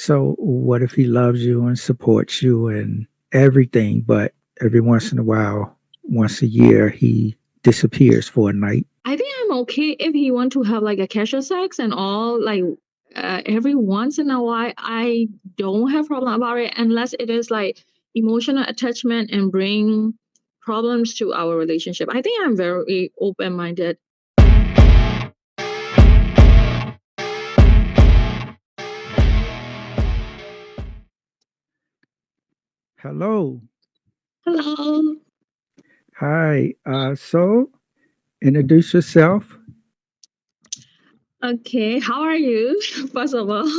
So what if he loves you and supports you and everything, but every once in a while, once a year, he disappears for a night? I think I'm okay if he want to have like a casual sex and all like every once in a while. I don't have problem about it unless it is like emotional attachment and bring problems to our relationship. I think I'm very open minded. Hello. Hello. Hi. So introduce yourself. Okay, how are you? First of all.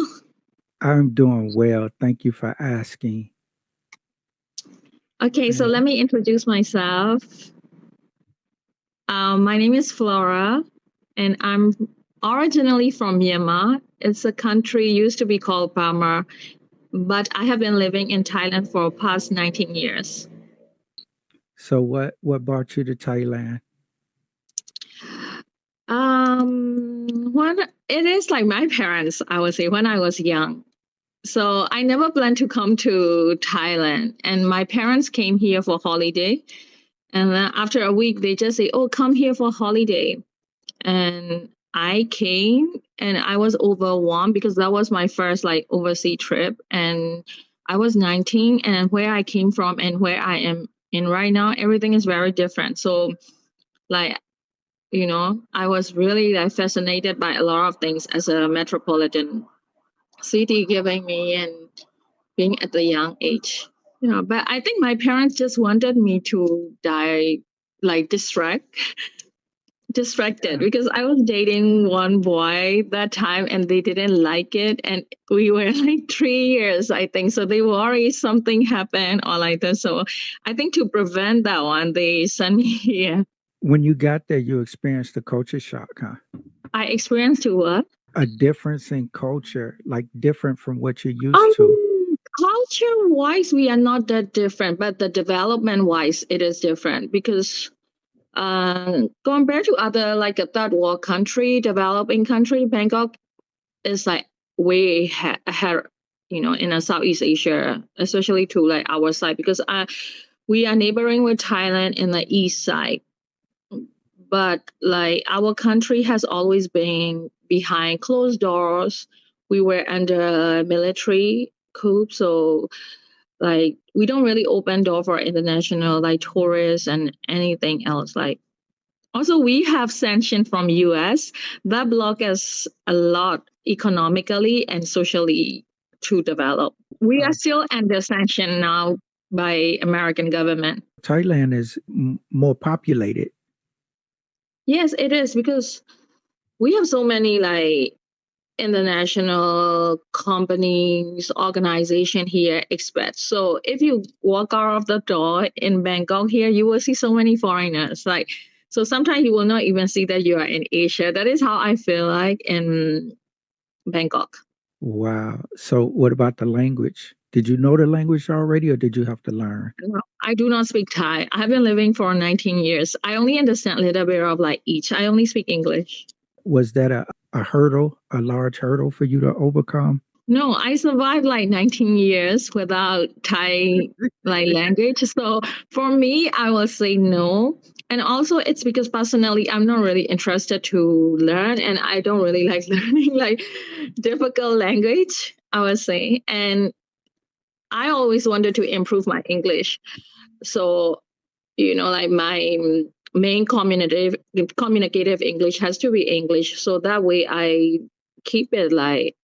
I'm doing well. Thank you for asking. Okay, so let And me introduce myself. My name is Flora, and I'm originally from Myanmar. It's a country used to be called Burma, but I have been living in Thailand for past 19 years. so what brought you to Thailand? When it is like my parents, I would say when I was young. So I never planned to come to Thailand, and my parents came here for holiday. And then after a week, they just say, "Oh, come here for holiday." And I came, and I was overwhelmed because that was my first like overseas trip, and I was 19, and where I came from and where I am in right now, everything is very different. So like I was really like fascinated by a lot of things as a metropolitan city giving me and being at the young age. But I think my parents just wanted me to die like distracted Yeah. because I was dating one boy that time and they didn't like it. And we were like 3 years, I think. So they worry something happened or like that. So I think to prevent that one, they sent me here. When you got there, you experienced a culture shock, huh? I experienced to what? A difference in culture, like different from what you're used to. Culture wise, we are not that different, but the development wise, it is different because compared to other like a third world country, developing country, Bangkok is like way ahead, in a Southeast Asia, especially to like our side because we are neighboring with Thailand in the east side, but like our country has always been behind closed doors. We were under military coup, so like we don't really open door for international like tourists and anything else. Like also we have sanction from US that block us a lot economically and socially to develop. We are Uh, still under sanction now by American government. Thailand is more populated. Yes, it is because we have so many like international companies, organization here, expats. So if you walk out of the door in Bangkok here, you will see so many foreigners. Like so sometimes you will not even see that you are in Asia. That is how I feel like in Bangkok. Wow. So what about the language? Did you know the language already or did you have to learn? No, I do not speak Thai. I've been living for 19 years. I only understand a little bit of like each. I only speak English. Was that a hurdle, a large hurdle for you to overcome? No, I survived like 19 years without Thai like language. So for me, I will say no. And also it's because personally I'm not really interested to learn and I don't really like learning like difficult language, I would say. And I always wanted to improve my English. So, like my main communicative English has to be English. So that way I keep it like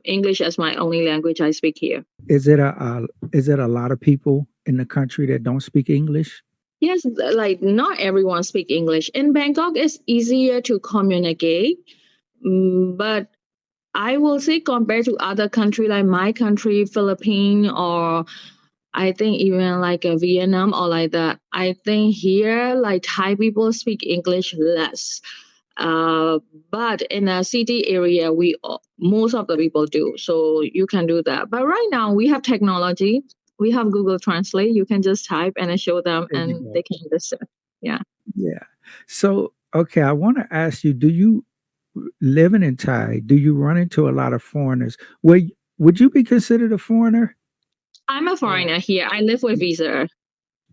English as my only language I speak here. Is it a lot of people in the country that don't speak English? Yes, like not everyone speak English. In Bangkok, it's easier to communicate, but I will say compared to other country like my country, Philippines, or I think even like a Vietnam or like that. I think here like Thai people speak English less. Uh, but in a city area, most of the people do. So you can do that. But right now we have technology. We have Google Translate. You can just type and I show them, There you and go. they can listen. Yeah. Yeah. So, okay, I want to ask you, do you living in Thai, do you run into a lot of foreigners? Would you be considered a foreigner? I'm a Or foreigner here. I live with visa.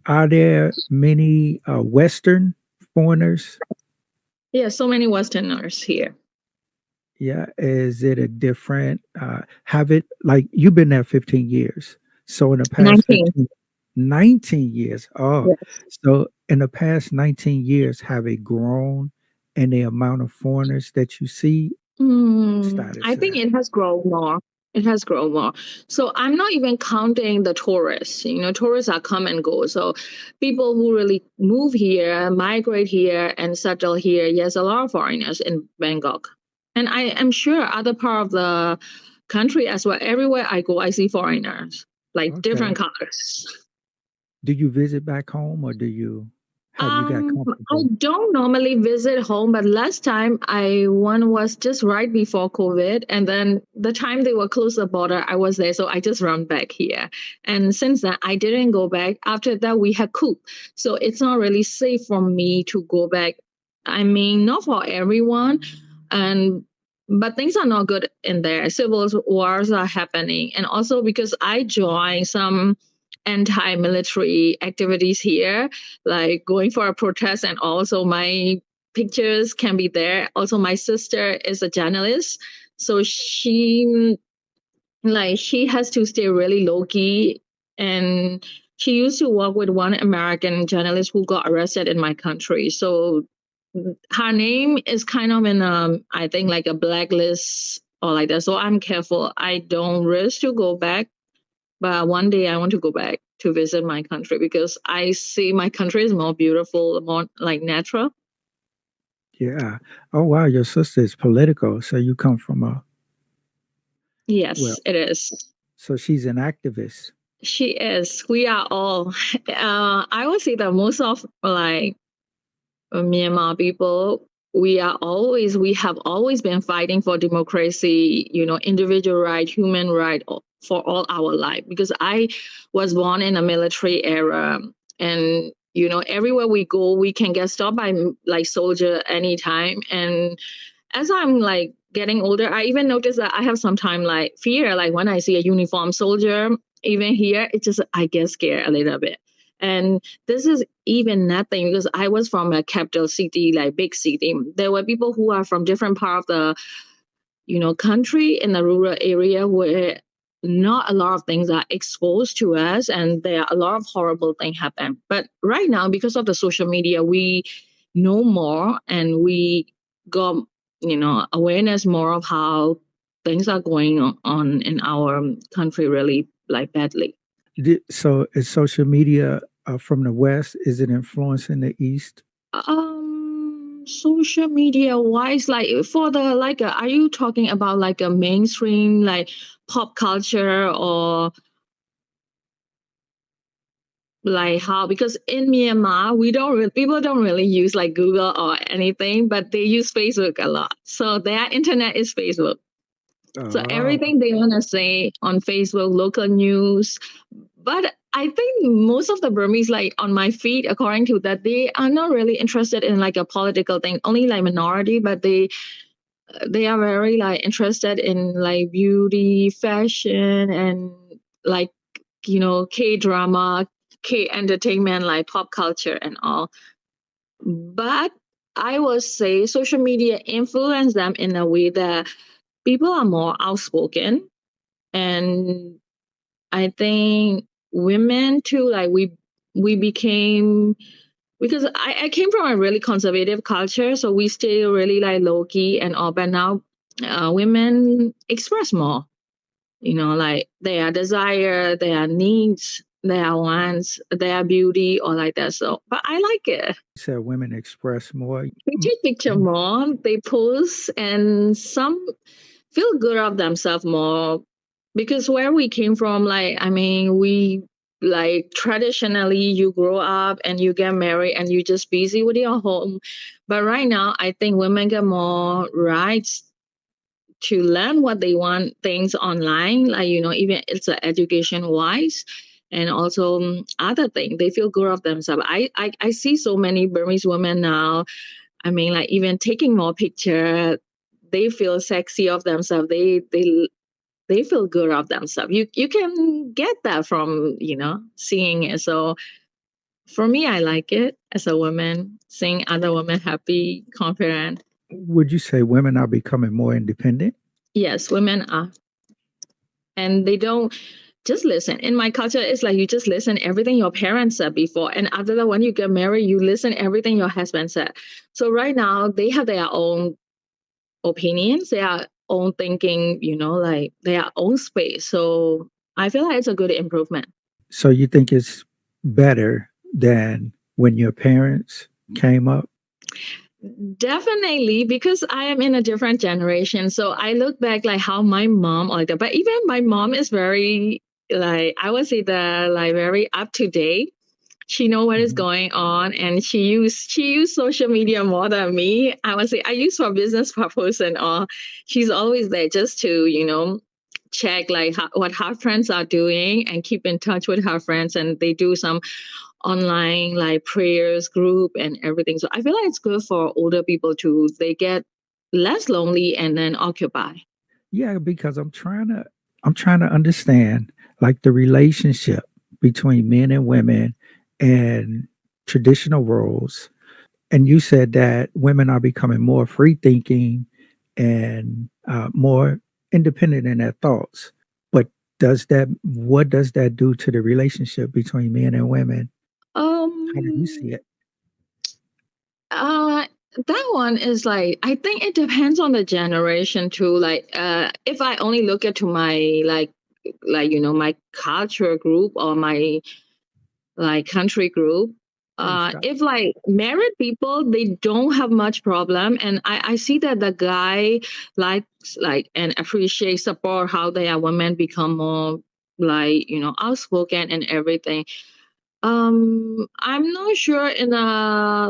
are there many Western foreigners? Yeah, so many Westerners here. Yeah. Is it a different, have it like you've been there 15 years? So in the past 19. 15, 19 years. Oh, Yes. so in the past 19 years, have it grown in the amount of foreigners that you see? I Status of think that. it has grown more. It has grown more. So I'm not even counting the tourists. You know, tourists are come and go. So people who really move here, migrate here, and settle here. Yes, a lot of foreigners in Bangkok, and I am sure other part of the country as well. Everywhere I go, I see foreigners, like Okay. different colors. Do you visit back home or have you got I comfortable? don't normally visit home, but last time I one was just right before COVID, and then the time they were close the border, I was there, so I just run back here. And since then, I didn't go back. After that, we had coup, so it's not really safe for me to go back. I mean, not for everyone, and but things are not good in there. Civil wars are happening, and also because I joined some anti-military activities here, like going for a protest, and also my pictures can be there. Also, my sister is a journalist, so she has to stay really low key, and she used to work with one American journalist who got arrested in my country. So her name is kind of in I think like a blacklist or like that. So I'm careful. I don't risk to go back, but one day I want to go back to visit my country because I see my country is more beautiful, more like natural. Yeah. Oh wow, your sister is political, so you come from a well, Yes, it is. so she's an activist. She is. We are all. I would say that most of like Myanmar people, we have always been fighting for democracy, you know, individual right, human right for all our life. Because I was born in a military era, and you know, everywhere we go, we can get stopped by like soldier anytime. And as I'm like getting older, I even notice that I have sometimes like fear, like when I see a uniform soldier, even here, it just I get scared a little bit. And this is even nothing because I was from a capital city, like big city. There were people who are from different part of the, you know, country in the rural area where not a lot of things are exposed to us, and there are a lot of horrible things happen. But right now, because of the social media, we know more, and we got, you know, awareness more of how things are going on in our country really like badly. So is social media from the West? Is it influencing the East? Social media wise, like for the like, are you talking about like a mainstream like pop culture, or like how? Because in Myanmar, we don't people don't really use like Google or anything, but they use Facebook a lot. So their internet is Facebook. So Oh, everything they want to say on Facebook, local news. But I think most of the Burmese, like on my feed, according to that, they are not really interested in like a political thing. Only like minority, but they are very like interested in like beauty, fashion, and like, you know, K drama, K entertainment, like pop culture and all. But I would say social media influence them in a way that people are more outspoken, and I think women too, like we became, because I came from a really conservative culture, so we stay really like low key and all. But now, women express more. You know, like their desire, their needs, their wants, their beauty, or like that. So, but I like it. you said women express more. They take picture more, they post, and some feel good of themselves more, because where we came from, like I mean, we like traditionally you grow up and you get married and you just busy with your home. But right now I think women get more rights to learn what they want things online, like, you know, even it's a education wise, and also other thing they feel good of themselves. I see so many Burmese women now, I mean, like even taking more picture, they feel sexy of themselves. They feel good of themselves. You can get that from seeing it. So for me, I like it as a woman, seeing other women happy, confident. Would you say women are becoming more independent? Yes, women are, and they don't just listen. In my culture, it's like you just listen everything your parents said before, and after that, when you get married, you listen everything your husband said. So right now, they have their own opinions, their own thinking, like their own space. So I feel like it's a good improvement. So you think it's better than when your parents came up? Definitely, because I am in a different generation. So I look back like how my mom like that. But even my mom is very like I would say that like very up to date. She know what is Mhm. going on, and she used social media more than me. I would say I use for business purpose and all. She's always there just to check like what her friends are doing and keep in touch with her friends, and they do some online like prayers group and everything. So I feel like it's good for older people too. They get less lonely and then occupy. Yeah, because I'm trying to understand like the relationship between men and women and traditional roles. And you said that women are becoming more free thinking and more independent in their thoughts. But what does that do to the relationship between men and women? How do you see Um it? uh that one is like I think it depends on the generation too. Like if I only look at to my my culture group or my like country group. Hey, stop. If like married people, they don't have much problem, and I see that the guy likes like and appreciates support how their women become more like outspoken and everything. I'm not sure in a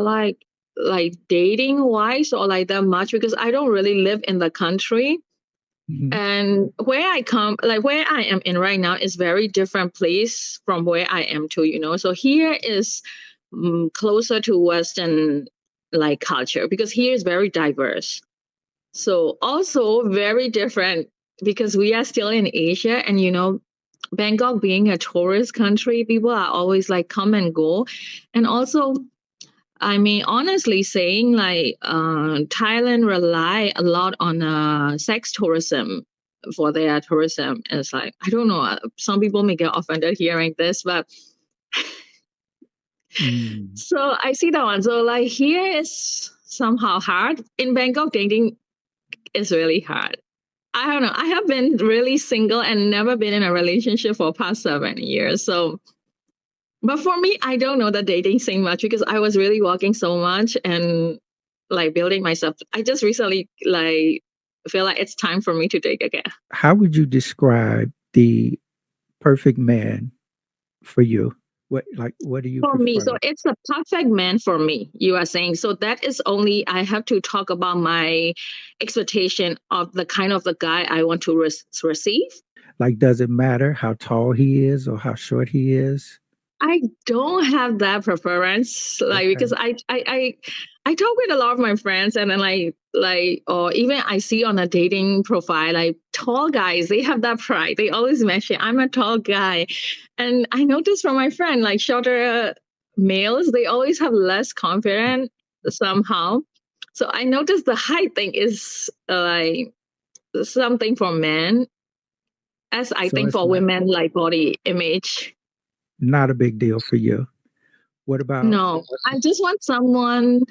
like dating wise or like that much because I don't really live in the country, Mhm. and where I come, like where I am in right now, is very different place from where I am to. So here is closer to Western like culture because here is very diverse. So also very different because we are still in Asia, and Bangkok being a tourist country, people are always like come and go, and also I mean, honestly saying, like, Thailand rely a lot on sex tourism for their tourism. It's like, I don't know, some people may get offended hearing this, but Mm. so I see that one. So, like, here is somehow hard. In Bangkok, dating is really hard. I don't know. I have been really single and never been in a relationship for past 7 years. So, but for me, I don't know the dating scene much because I was really walking so much and like building myself. I just recently like feel like it's time for me to date again. How would you describe the perfect man for you? What do you For me, so prefer? it's the perfect man for me, you are saying. So that is only I have to talk about my expectation of the kind of the guy I want to receive. Like, does it matter how tall he is or how short he is? I don't have that preference, like because Okay. I talk with a lot of my friends, and then like or even I see on a dating profile like tall guys, they have that pride. They always mention I'm a tall guy, and I noticed from my friend like shorter males, they always have less confidence somehow. So I noticed the height thing is like something for men, as I So think it's for women like body image. not a big deal for you. What about No, I just want someone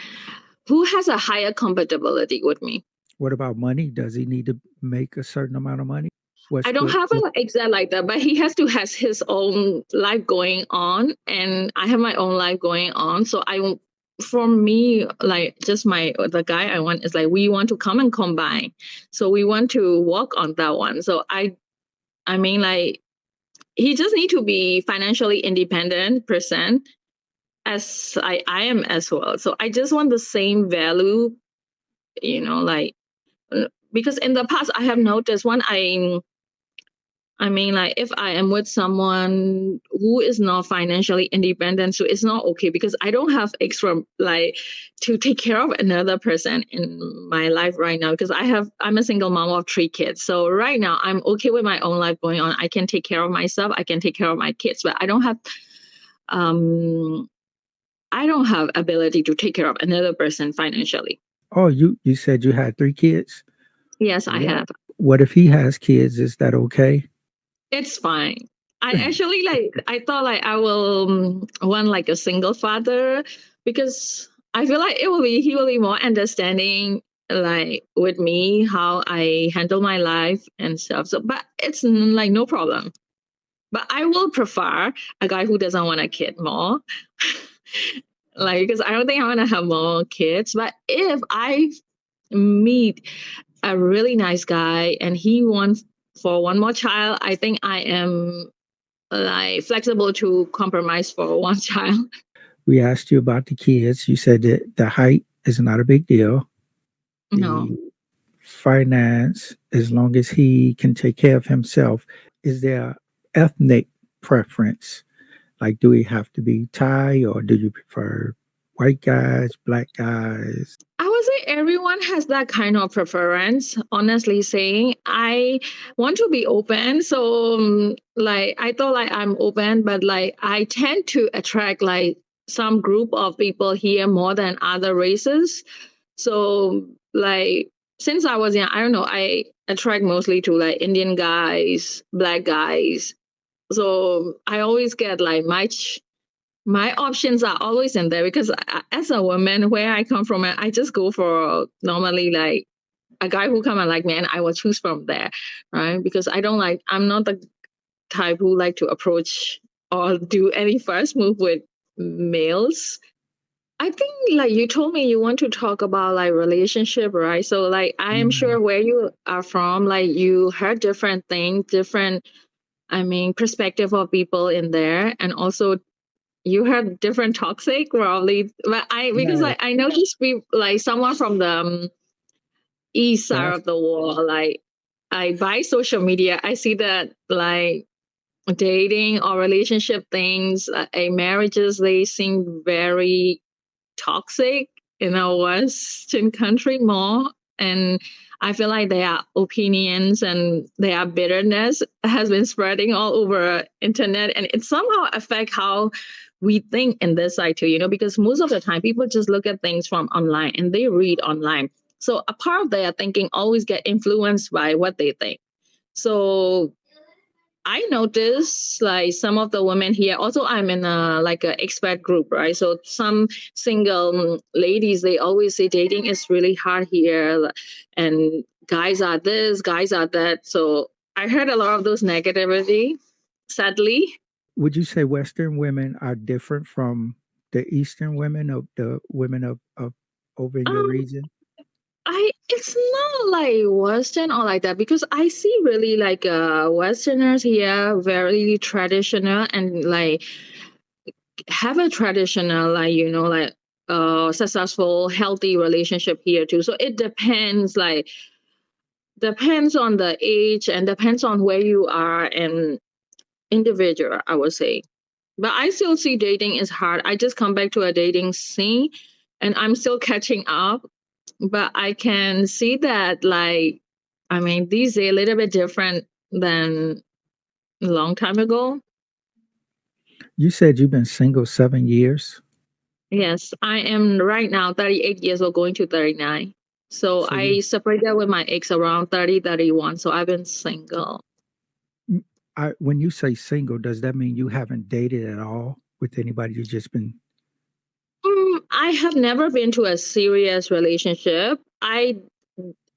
who has a higher compatibility with me. money? Does he need to make a certain amount of money? What's I don't good have for an exact like that, but he has to has his own life going on, and I have my own life going on. So for me, like just the guy I want is like we want to come and combine. So we want to work on that one. So I mean like he just need to be financially independent person as I am as well. So I just want the same value, like because in the past I have noticed when I mean, like if I am with someone who is not financially independent, so it's not okay because I don't have extra like to take care of another person in my life right now because I'm a single mom of 3 kids. So right now I'm okay with my own life going on. I can take care of myself, I can take care of my kids, but um I don't have ability to take care of another person financially. Oh, you said you had 3 kids. Yes, I What have. what if he has kids? Is that okay? It's fine. I actually I thought like I will want like a single father because I feel like he will be more understanding like with me how I handle my life and stuff. So but it's like no problem. But I will prefer a guy who doesn't want a kid more. Like because I don't think I want to have more kids. But if I meet a really nice guy and he wants for one more child, I think I am like flexible to compromise for one child. We asked you about the kids. You said that the height is not a big deal. No. The finance, as long as he can take care of himself. Is there ethnic preference? Like, do we have to be Thai or do you prefer white guys, black guys? I would say everyone has that kind of preference. Honestly saying, I want to be open. So, like, I thought like I'm open, but like I tend to attract like some group of people here more than other races. So, like, since I was young, I don't know, I attract mostly to like Indian guys, black guys. So I always get like my options are always in there because as a woman, where I come from, I just go for normally like a guy who come and like me, and I will choose from there, right? Because I'm not the type who like to approach or do any first move with males. I think like you told me you want to talk about like relationship, right? So like I am Mm, sure where you are from, like you heard different things, different I mean perspective of people in there, and also you heard different toxic probably. But because yes, I noticed people like someone from the east side that's of the wall, like I by social media, I see that like dating or relationship things, marriages, they seem very toxic in a Western country more. And I feel like their opinions and their bitterness has been spreading all over internet, and it somehow affect how we think in this side too, because most of the time people just look at things from online and they read online. So a part of their thinking always get influenced by what they think. So I notice like some of the women here. Also, I'm in a like a expat group, right? So some single ladies, they always say dating is really hard here, and guys are this, guys are that. So I heard a lot of those negativity. Sadly, would you say Western women are different from the Eastern women of the women of over in your um, region? it's not like Western or like that because I see really like Westerners here very traditional and like have a traditional like like successful healthy relationship here too. So it depends on the age and depends on where you are and individual, I would say. But I still see dating is hard. I just come back to a dating scene and I'm still catching up, but I can see that like I mean these days a little bit different than a long time ago. You said you've been single 7 years. Yes, I am right now 38 years old, going to 39. So So you, I separated with my ex around 30, 31. So I've been single. when you say single, does that mean you haven't dated at all with anybody? You just been I have never been to a serious relationship.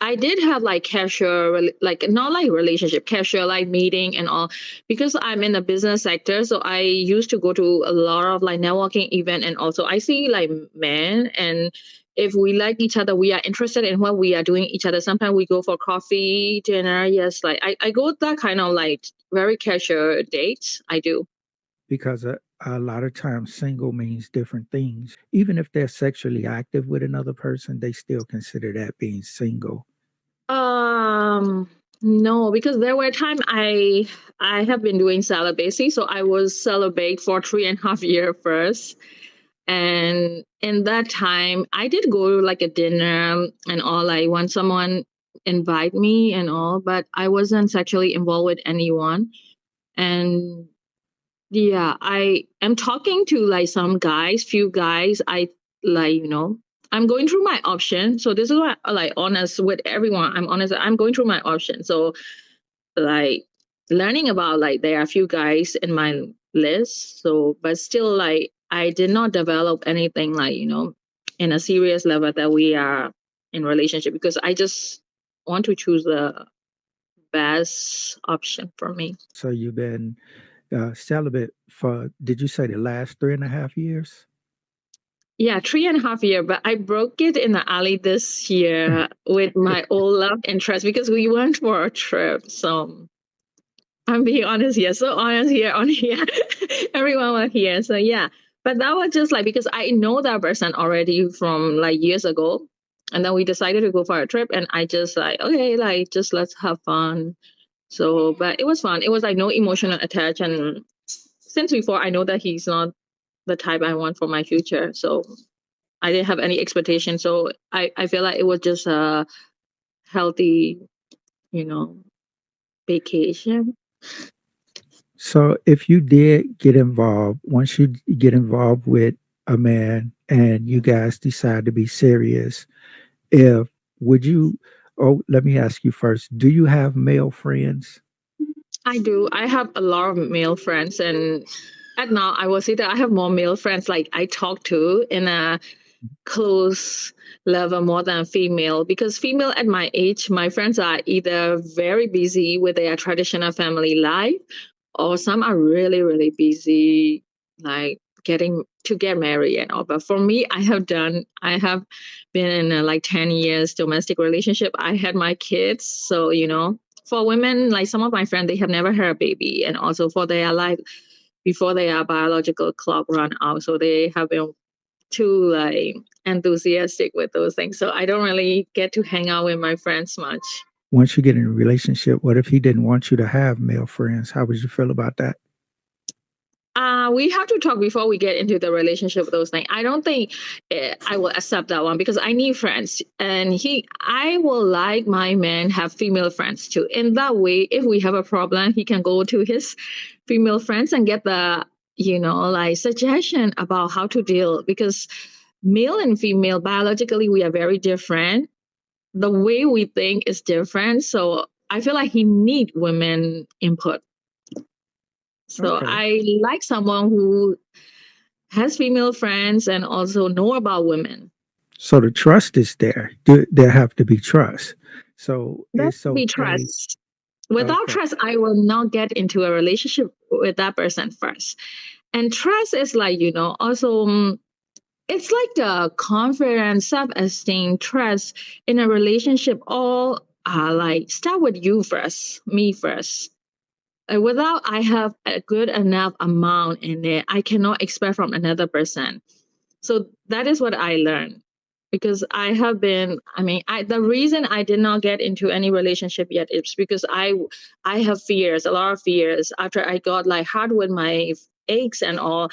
I did have like casual, like not like relationship, casual like meeting and all, because I'm in the business sector. So I used to go to a lot of like networking event, and also I see like men, and if we like each other, we are interested in what we are doing each other. Sometimes we go for coffee, dinner. Yes, like I go that kind of like very casual dates. I do. because a lot of times single means different things. Even if they're sexually active with another person, they still consider that being single. Um, No, because there were time I have been doing celibacy, so I was celibate for 3.5 years first. And in that time, I did go to like a dinner and all, like when someone invite me and all, but I wasn't sexually involved with anyone. And yeah, I am talking to like some guys, few guys. I like, I'm going through my option. So this is why I like honest with everyone. I'm honest. I'm going through my option. So like learning about like there are a few guys in my list. So but still like I did not develop anything like, in a serious level that we are in relationship because I just want to choose the best option for me. So you've been celibate for, did you say the last 3.5 years? Yeah, 3.5 years, but I broke it in the alley this year with my old love interest because we went for a trip. So I'm being honest here, so honest here on here. Everyone was here. So yeah. But that was just like because I know that person already from like years ago. And then we decided to go for a trip and I just like, okay, like just let's have fun. So but it was fun. It was like no emotional attach and since before I know that he's not the type I want for my future. So I didn't have any expectation. So I feel like it was just a healthy, you know, vacation. So if you did get involved, once you get involved with a man and you guys decide to be serious, if would you, oh, let me ask you first, do you have male friends? I do. I have a lot of male friends, and at now I will say that I have more male friends like I talk to in a close level more than female because female at my age, my friends are either very busy with their traditional family life or some are really, really busy, like getting to get married and all. But for me, I have been in a, like 10 years domestic relationship. I had my kids. So, for women, like some of my friends, they have never had a baby. And also for their life, before their biological clock run out. So they have been too like enthusiastic with those things. So I don't really get to hang out with my friends much. Once you get in a relationship, what if he didn't want you to have male friends? How would you feel about that? We have to talk before we get into the relationship with those things. I don't think I will accept that one because I need friends, and I will like my man have female friends too. In that way, if we have a problem, he can go to his female friends and get the like suggestion about how to deal because male and female biologically we are very different. The way we think is different, so I feel like he need women input. So Okay. I like someone who has female friends and also know about women. So the trust is there. There have to be trust. So That it's would be okay. trust. Without Okay. trust, I will not get into a relationship with that person first. And trust is like, also it's like the confidence, self-esteem, trust in a relationship all like start with you first, me first. Without I have a good enough amount in it, I cannot expect from another person. So that is what I learned because I have been. I mean, the reason I did not get into any relationship yet is because I have fears, a lot of fears. After I got like hard with my aches and all,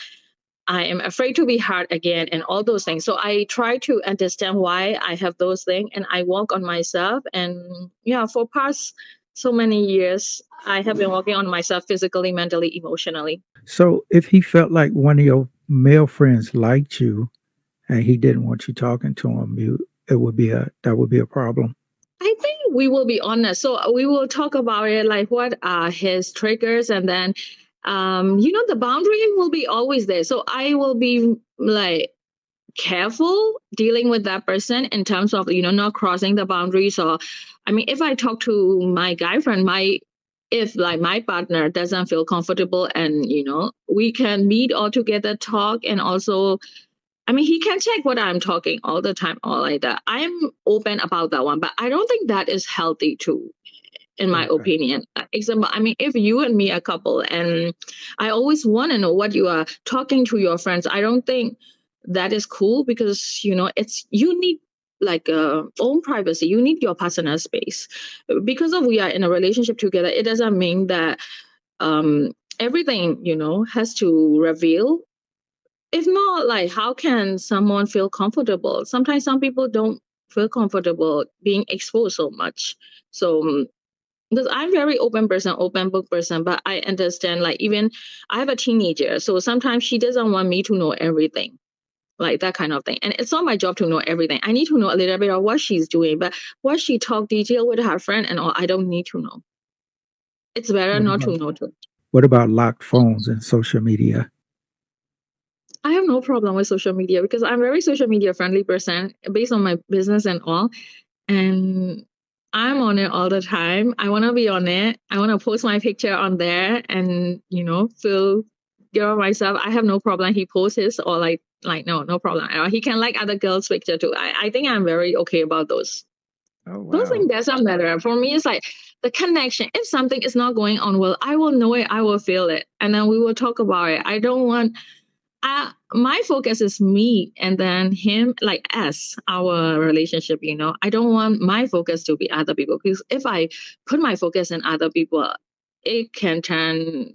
I am afraid to be hard again and all those things. So I try to understand why I have those things and I work on myself. And yeah, for past so many years, I have been working on myself physically, mentally, emotionally. So if he felt like one of your male friends liked you and he didn't want you talking to him, it would be a that would be a problem. I think we will be honest. So we will talk about it, like what are his triggers, and then, the boundary will be always there. So I will be like careful dealing with that person in terms of not crossing the boundaries. Or, I mean, if I talk to my guy friend, if like my partner doesn't feel comfortable, and we can meet all together, talk, and also I mean, he can check what I'm talking all the time, all like that. I'm open about that one, but I don't think that is healthy too, in my Okay. opinion. Example, I mean, if you and me are a couple and I always want to know what you are talking to your friends, I don't think that is cool because, it's, you need like own privacy. You need your personal space. Because of we are in a relationship together, it doesn't mean that everything, has to reveal. If not, like, how can someone feel comfortable? Sometimes some people don't feel comfortable being exposed so much. So because I'm very open book person, but I understand, like, even I have a teenager, so sometimes she doesn't want me to know everything, like that kind of thing. And it's not my job to know everything. I need to know a little bit of what she's doing, but what she talk detail with her friend and all, I don't need to know. It's better What not about to know too. what about locked phones and social media? I have no problem with social media because I'm a very social media friendly person based on my business and all. And I'm on it all the time. I want to be on it. I want to post my picture on there and, feel good about myself. I have no problem. He posts his or no problem at all. He can like other girls' picture too. I think I'm very okay about those. Oh, Those things wow. doesn't matter. For me, it's like the connection. If something is not going on well, I will know it. I will feel it. And then we will talk about it. I don't want my focus is me and then him, like us, our relationship. I don't want my focus to be other people because if I put my focus in other people, it can turn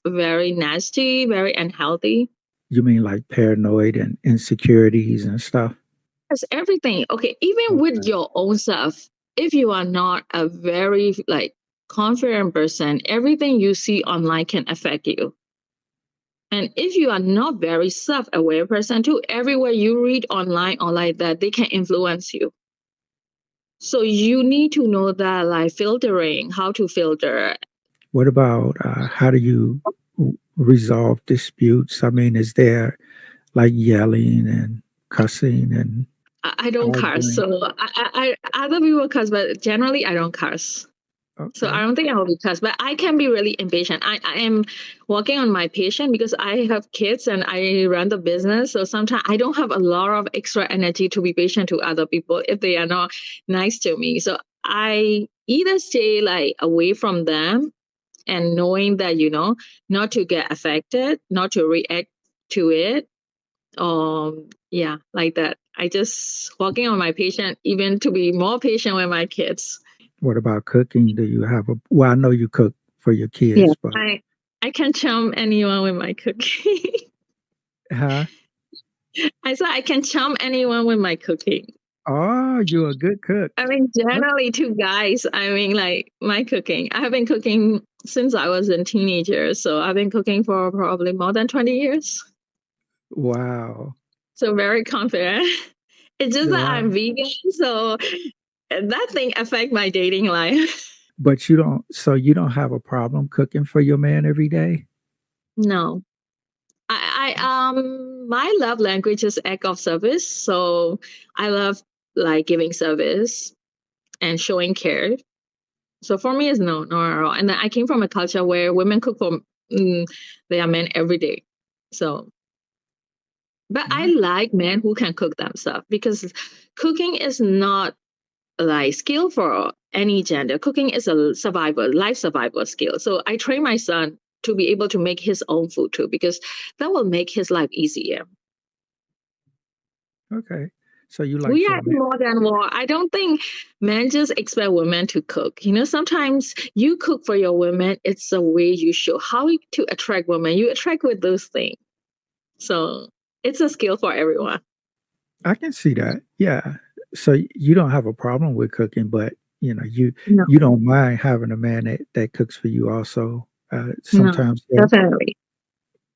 very nasty, very unhealthy. You mean like paranoid and insecurities and stuff? It's everything. Okay, even with Okay. your own self, if you are not a very like confident person, everything you see online can affect you. And if you are not very self-aware person too, everywhere you read online or like that, they can influence you. So you need to know that, like, filtering, how to filter. What about how do you resolve disputes? I mean, is there like yelling and cussing and I don't curse. arguing? So other people curse, but generally I don't curse. So I Okay. don't think I will be cursed, but I can be really impatient. I am working on my patience because I have kids and I run the business. So sometimes I don't have a lot of extra energy to be patient to other people if they are not nice to me. So I either stay like away from them and knowing that, not to get affected, not to react to it. Yeah, like that. I just working on my patient, even to be more patient with my kids. What about cooking? Do you have a, well, I know you cook for your Yeah. kids, but, I can charm anyone with my cooking. huh? I said I can charm anyone with my cooking. Oh, you're a good cook. I mean, What? generally to guys, I mean, like my cooking. I have been cooking since I was a teenager, so I've been cooking for probably more than 20 years. Wow. So very confident. It's just that Wow. I'm vegan, so that thing affect my dating life. But you don't, so you don't have a problem cooking for your man every day? No. My love language is act of service. So I love like giving service and showing care. So for me, it's no, not at all. And then I came from a culture where women cook for mm, their men every day. So, but I Nice. like men who can cook themselves because cooking is not like skill for any gender. Cooking is a survival, life survival skill. So I train my son to be able to make his own food too because that will make his life easier. Okay. So you like We for are a in man, modern war. I don't think men just expect women to cook. Sometimes you cook for your women. It's a way you show how to attract women. You attract with those things. So it's a skill for everyone. I can see that. Yeah. So you don't have a problem with cooking, but No, you don't mind having a man that cooks for you also. no, Sometimes he'll definitely.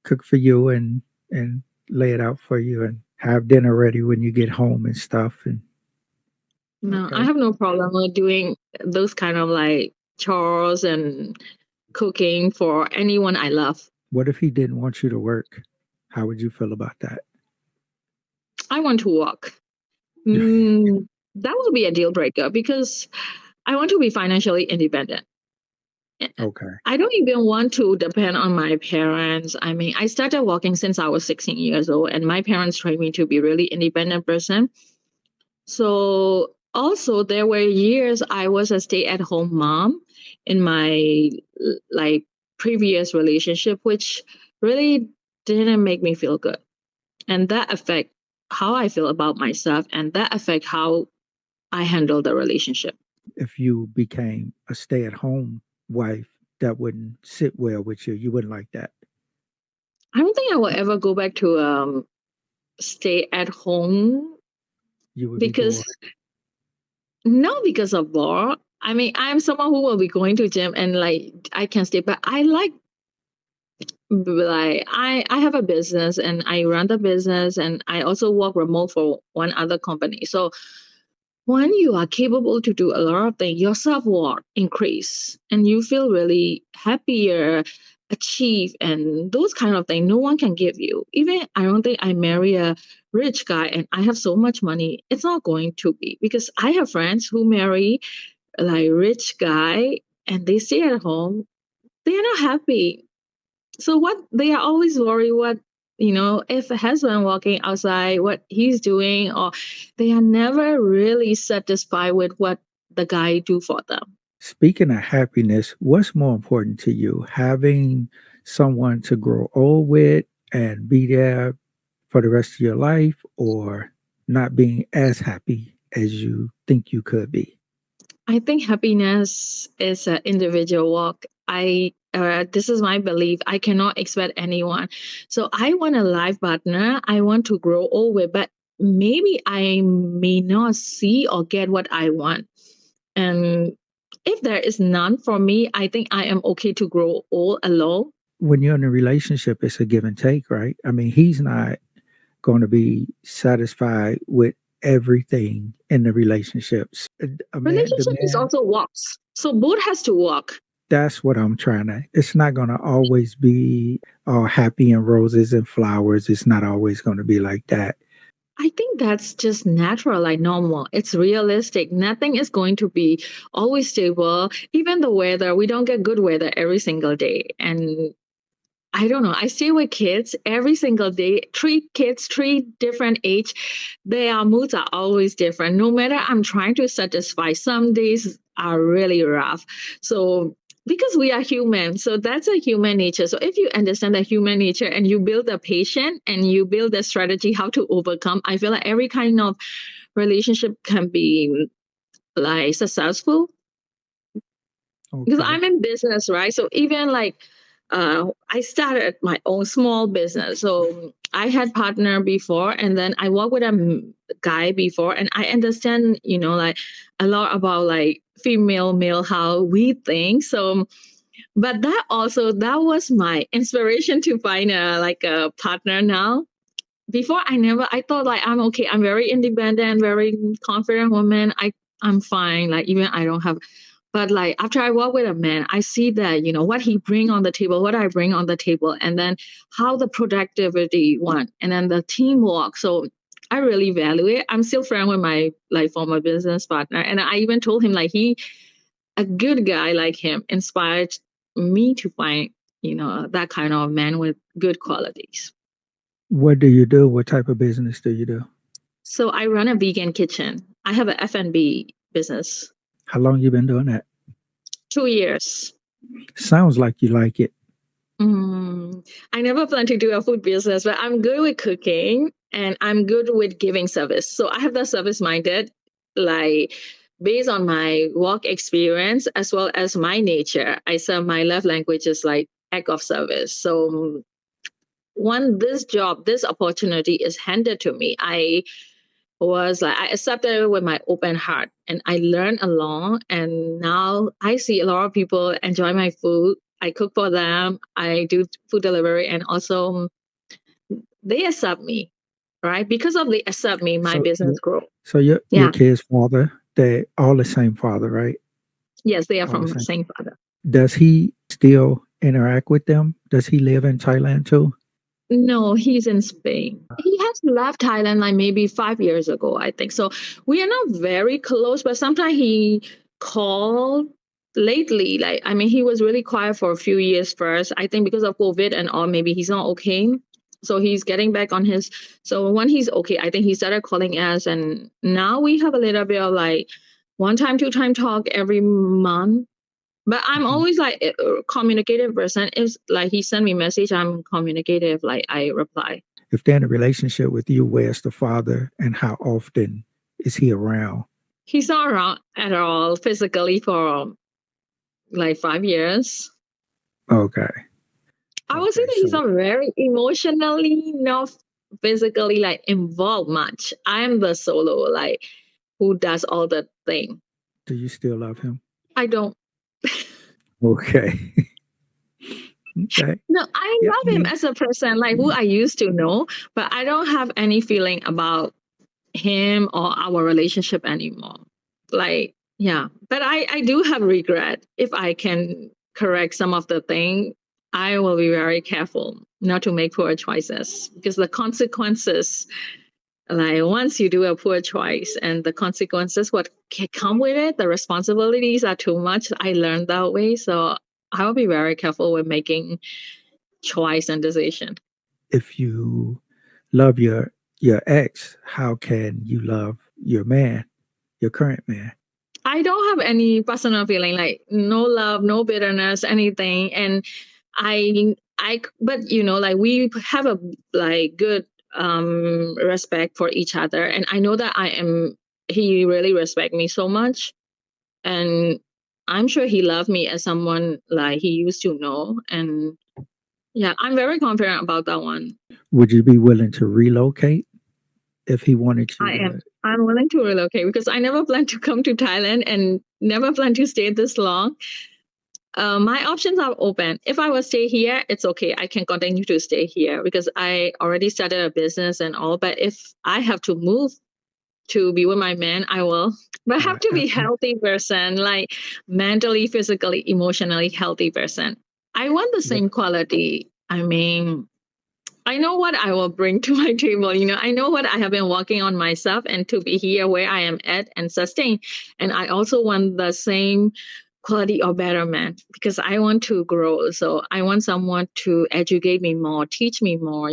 cook for you and lay it out for you and have dinner ready when you get home and stuff. And No, I okay. have no problem with doing those kind of like chores and cooking for anyone I love. What if he didn't want you to work? How would you feel about that? I want to walk. That will be a deal breaker because I want to be financially independent. Okay. I don't even want to depend on my parents. I mean, I started walking since I was 16 years old, and my parents trained me to be really independent person. So also there were years I was a stay-at-home mom in my like previous relationship, which really didn't make me feel good. And that affect how I feel about myself, and that affect how I handle the relationship. If you became a stay-at-home wife, that wouldn't sit well with you. You wouldn't like that. I don't think I will ever go back to stay at home You would be because bored. not because of work. I mean, I'm someone who will be going to gym and like I can stay, but I like I have a business and I run the business and I also work remote for one other company. So when you are capable to do a lot of things, your self-worth increase and you feel really happier, achieve, and those kind of things no one can give you. Even I don't think I marry a rich guy and I have so much money. It's not going to be because I have friends who marry like rich guy and they stay at home. They are not happy. So what they are always worried what if a husband walking outside what he's doing, or they are never really satisfied with what the guy do for them. Speaking of happiness, what's more important to you? Having someone to grow old with and be there for the rest of your life, or not being as happy as you think you could be? I think happiness is an individual walk. I This is my belief. I cannot expect anyone. So I want a life partner. I want to grow old with, but maybe I may not see or get what I want. And if there is none for me, I think I am okay to grow old alone. When you're in a relationship, it's a give and take, right? I mean, he's not going to be satisfied with everything in the relationships. The Relationship is man, also walks. So both has to walk. that's what I'm trying to. It's not going to always be all happy and roses and flowers. It's not always going to be like that. I think that's just natural, like normal. It's realistic. Nothing is going to be always stable. Even the weather, we don't get good weather every single day. And I don't know. I stay with kids every single day. Three kids, three different age. Their moods are always different. No matter I'm trying to satisfy, some days are really rough. So because we are human, so that's a human nature. So if you understand the human nature and you build a patient and you build a strategy how to overcome, I feel like every kind of relationship can be like successful because Okay. I'm in business, right? So even like I started my own small business. So I had partner before, and then I worked with a guy before, and I understand, like a lot about like female, male, how we think. So, but that was my inspiration to find a partner now. Before I thought like I'm okay. I'm very independent, very confident woman. I'm fine. Like even I don't have, but like after I work with a man, I see that what he bring on the table, what I bring on the table, and then how the productivity one, and then the teamwork. So I really value it. I'm still friend with my like former business partner, and I even told him like a good guy like him inspired me to find that kind of man with good qualities. What do you do? What type of business do you do? So I run a vegan kitchen. I have a F&B business. How long you been doing that? 2 years. Sounds like you like it. I never plan to do a food business, but I'm good with cooking and I'm good with giving service. So I have the service minded, like based on my work experience as well as my nature. I said my love language is like act of service. So when this opportunity is handed to me, I accepted it with my open heart and I learned a lot. And now I see a lot of people enjoy my food. I cook for them. I do food delivery and also they accept me, right? Because of they accept me, my So, business grow. so your Yeah. kid's father, they all the same father, right? Yes, they are All the from the same. same father. Does he still interact with them? Does he live in Thailand too? No, he's in Spain. He has left Thailand like maybe 5 years ago, I think. So we are not very close, but sometimes he called lately. Like, I mean, he was really quiet for a few years first. I think because of COVID and all, maybe he's not okay. So he's getting back on his. So when he's okay, I think he started calling us. And now we have a little bit of like one time, two time talk every month. But I'm Mhm. always like a communicative person. If like he sent me message, I'm communicative. Like I reply. if they're in a relationship with you, where's the father and how often is he around? He's not around at all physically for like 5 years. Okay. I would say Okay. that he's So not very emotionally, not physically like involved much. I am the solo, like who does all the thing. do you still love him? I don't. Okay. Okay. No, I Yeah. I love him mean, as a person, like who I used to know, but I don't have any feeling about him or our relationship anymore. Like, yeah, but I do have regret. If I can correct some of the thing, I will be very careful not to make poor choices because the consequences, like once you do a poor choice and the consequences, what can come with it, the responsibilities are too much. I learned that way. So I will be very careful with making choice and decision. if you love your ex, how can you love your man, your current man? I don't have any personal feeling, like no love, no bitterness, anything. And but like we have a like good respect for each other, and I know that he really respect me so much, and I'm sure he loved me as someone like he used to know, and yeah, I'm very confident about that one. Would you be willing to relocate if he wanted you I am. to? I'm willing to relocate because I never plan to come to Thailand and never plan to stay this long. My options are open. If I will stay here, it's okay. I can continue to stay here because I already started a business and all. But if I have to move to be with my man, I will. But I have to be healthy person, like mentally, physically, emotionally healthy person. I want the What same quality. I mean, I know what I will bring to my table. I know what I have been working on myself and to be here where I am at and sustain. And I also want the same quality or betterment because I want to grow. So I want someone to educate me more, teach me more.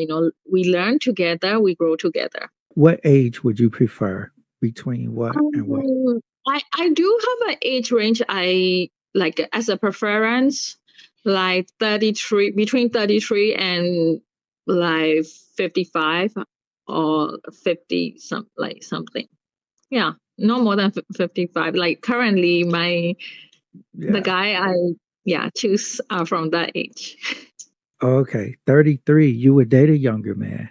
We learn together, we grow together. what age would you prefer between what and what? I do have an age range I like as a preference, like 33, between 33 and like 55 or 50 something. Yeah, no more than 55. Like currently the Yeah. guy I choose are from that age. Okay. 33. You would date a younger man.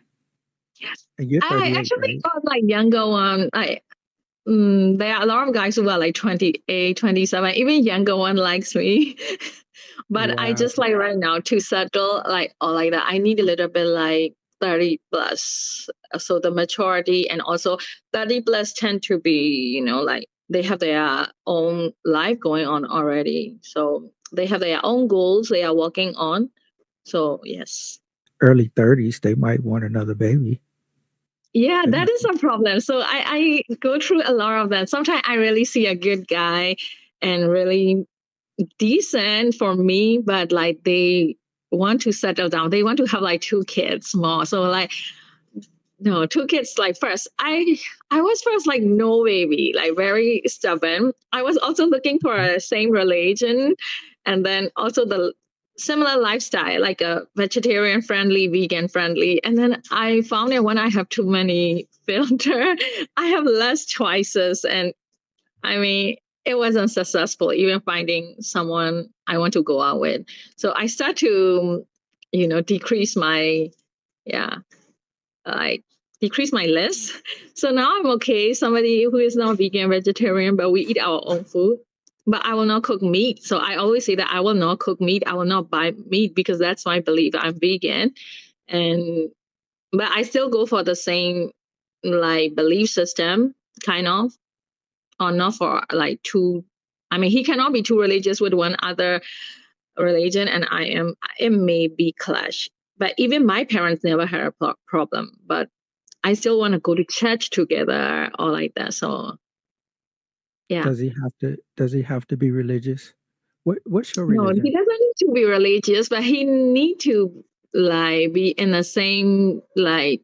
Yes. And you're I 38, actually right? got like younger one. There are a lot of guys who are like 28, 27. Even younger one likes me. But I Wow. just like right now to settle like or like that. I need a little bit like 30 plus. So the maturity and also 30 plus tend to be, like they have their own life going on already. So they have their own goals they are working on. So yes. Early 30s, they might want another baby. Yeah, They that might, is a problem. So I go through a lot of that. Sometimes I really see a good guy and really decent for me, but like they want to settle down. They want to have like two kids more. So like no, two kids like first. I was first like no baby, like very stubborn. I was also looking for a same religion and then also the similar lifestyle, like a vegetarian friendly, vegan friendly. And then I found that when I have too many filter, I have less choices. And I mean, it wasn't successful, even finding someone I want to go out with. So I start to, decrease my, yeah, like decrease my list. So now I'm okay. Somebody who is not vegan, vegetarian, but we eat our own food. But I will not cook meat. So I always say that I will not cook meat. I will not buy meat because that's my belief. I'm vegan. And but I still go for the same like belief system, kind of, or not for like two. I mean, he cannot be too religious with one other religion, and I am. It may be clash. But even my parents never had a problem. But I still want to go to church together or like that. So yeah. does he have to be religious? What's your No, he religion? doesn't need to be religious, but he need to like be in the same like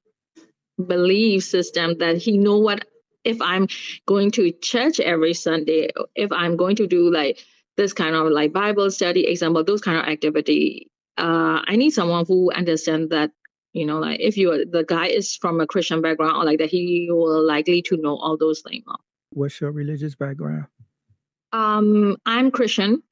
belief system that he know what if I'm going to church every Sunday, if I'm going to do like this kind of like Bible study example, those kind of activity. I need someone who understands that You know, like if the guy is from a Christian background or like that, he will likely to know all those things. What's your religious background? I'm Christian,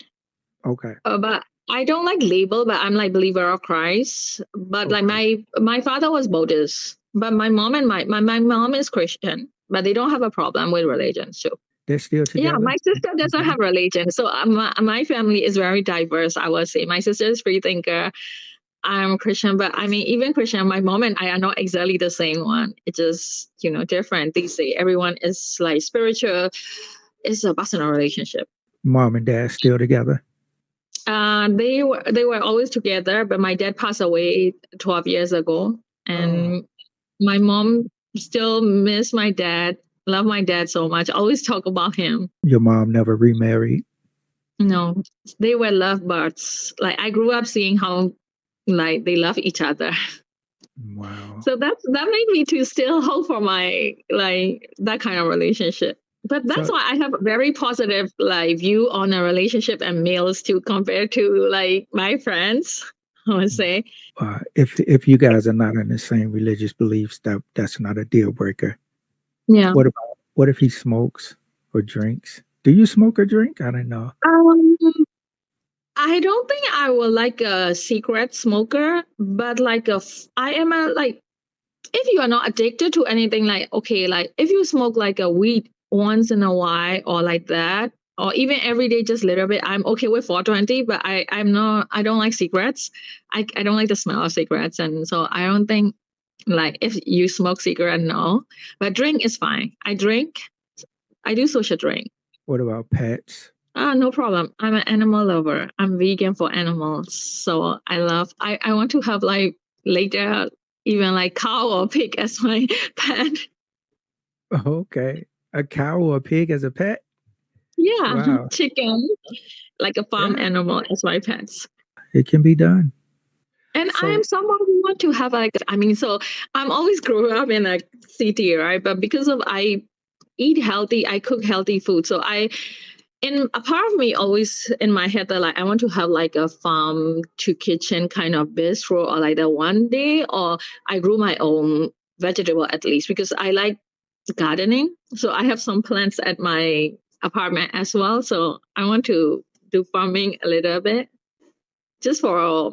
Okay. but I don't like label, but I'm like believer of Christ. But like Okay. my father was Buddhist, but my mom and my mom is Christian, but they don't have a problem with religion. So They're still yeah, together? my sister doesn't have religion, so my family is very diverse. I would say my sister is free thinker. I'm Christian, but I mean, even Christian, my mom and I are not exactly the same one. It's just, you know, different. They say everyone is like spiritual. It's a personal relationship. Mom and dad still together? They were always together, but my dad passed away 12 years ago, Oh, and my mom still miss my dad, love my dad so much. Always talk about him. your mom never remarried? No, they were lovebirds. Like I grew up seeing how like they love each other. Wow. So that made me to still hope for my like that kind of relationship. But that's So, why I have a very positive like view on a relationship and males to compare to like my friends. I would say. if you guys are not in the same religious beliefs, that's not a deal breaker. Yeah. What if he smokes or drinks? Do you smoke or drink? I don't know. Um I don't think I will like a secret smoker, but like I am a like if you are not addicted to anything, like okay, like if you smoke like a weed once in a while or like that, or even every day just a little bit, I'm okay with 420. But I don't like cigarettes. I don't like the smell of cigarettes, and so I don't think like if you smoke cigarette, no. But drink is fine. I drink. I do social drink. What about pets? No problem. I'm an animal lover. I'm vegan for animals. So I want to have like later even like cow or pig as my pet. Okay. A cow or a pig as a pet? Yeah, Wow. chicken, like a farm Yeah, animal as my pets. it can be done. And I am So, someone who want to have like I mean, so I'm always grew up in a city, right? But because of I eat healthy, I cook healthy food. So in a part of me always in my head that like I want to have like a farm to kitchen kind of bistro or like that one day, or I grew my own vegetable at least because I like gardening. So I have some plants at my apartment as well. So I want to do farming a little bit just for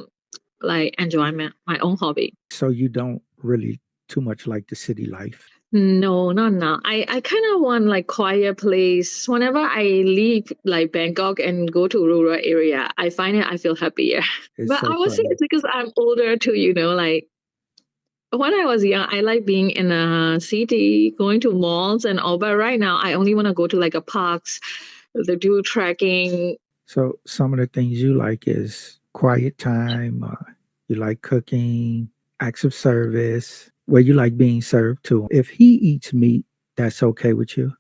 like enjoyment, my own hobby. so you don't really too much like the city life. No, not now. I kind of want like quiet place. Whenever I leave like Bangkok and go to rural area, I find it I feel happier. It's But so I would say funny. it's because I'm older too, you know, like when I was young, I like being in a city, going to malls and all. But right now I only want to go to like a parks, to do trekking. So some of the things you like is quiet time, you like cooking, acts of service, where you like being served to. If he eats meat, that's okay with you.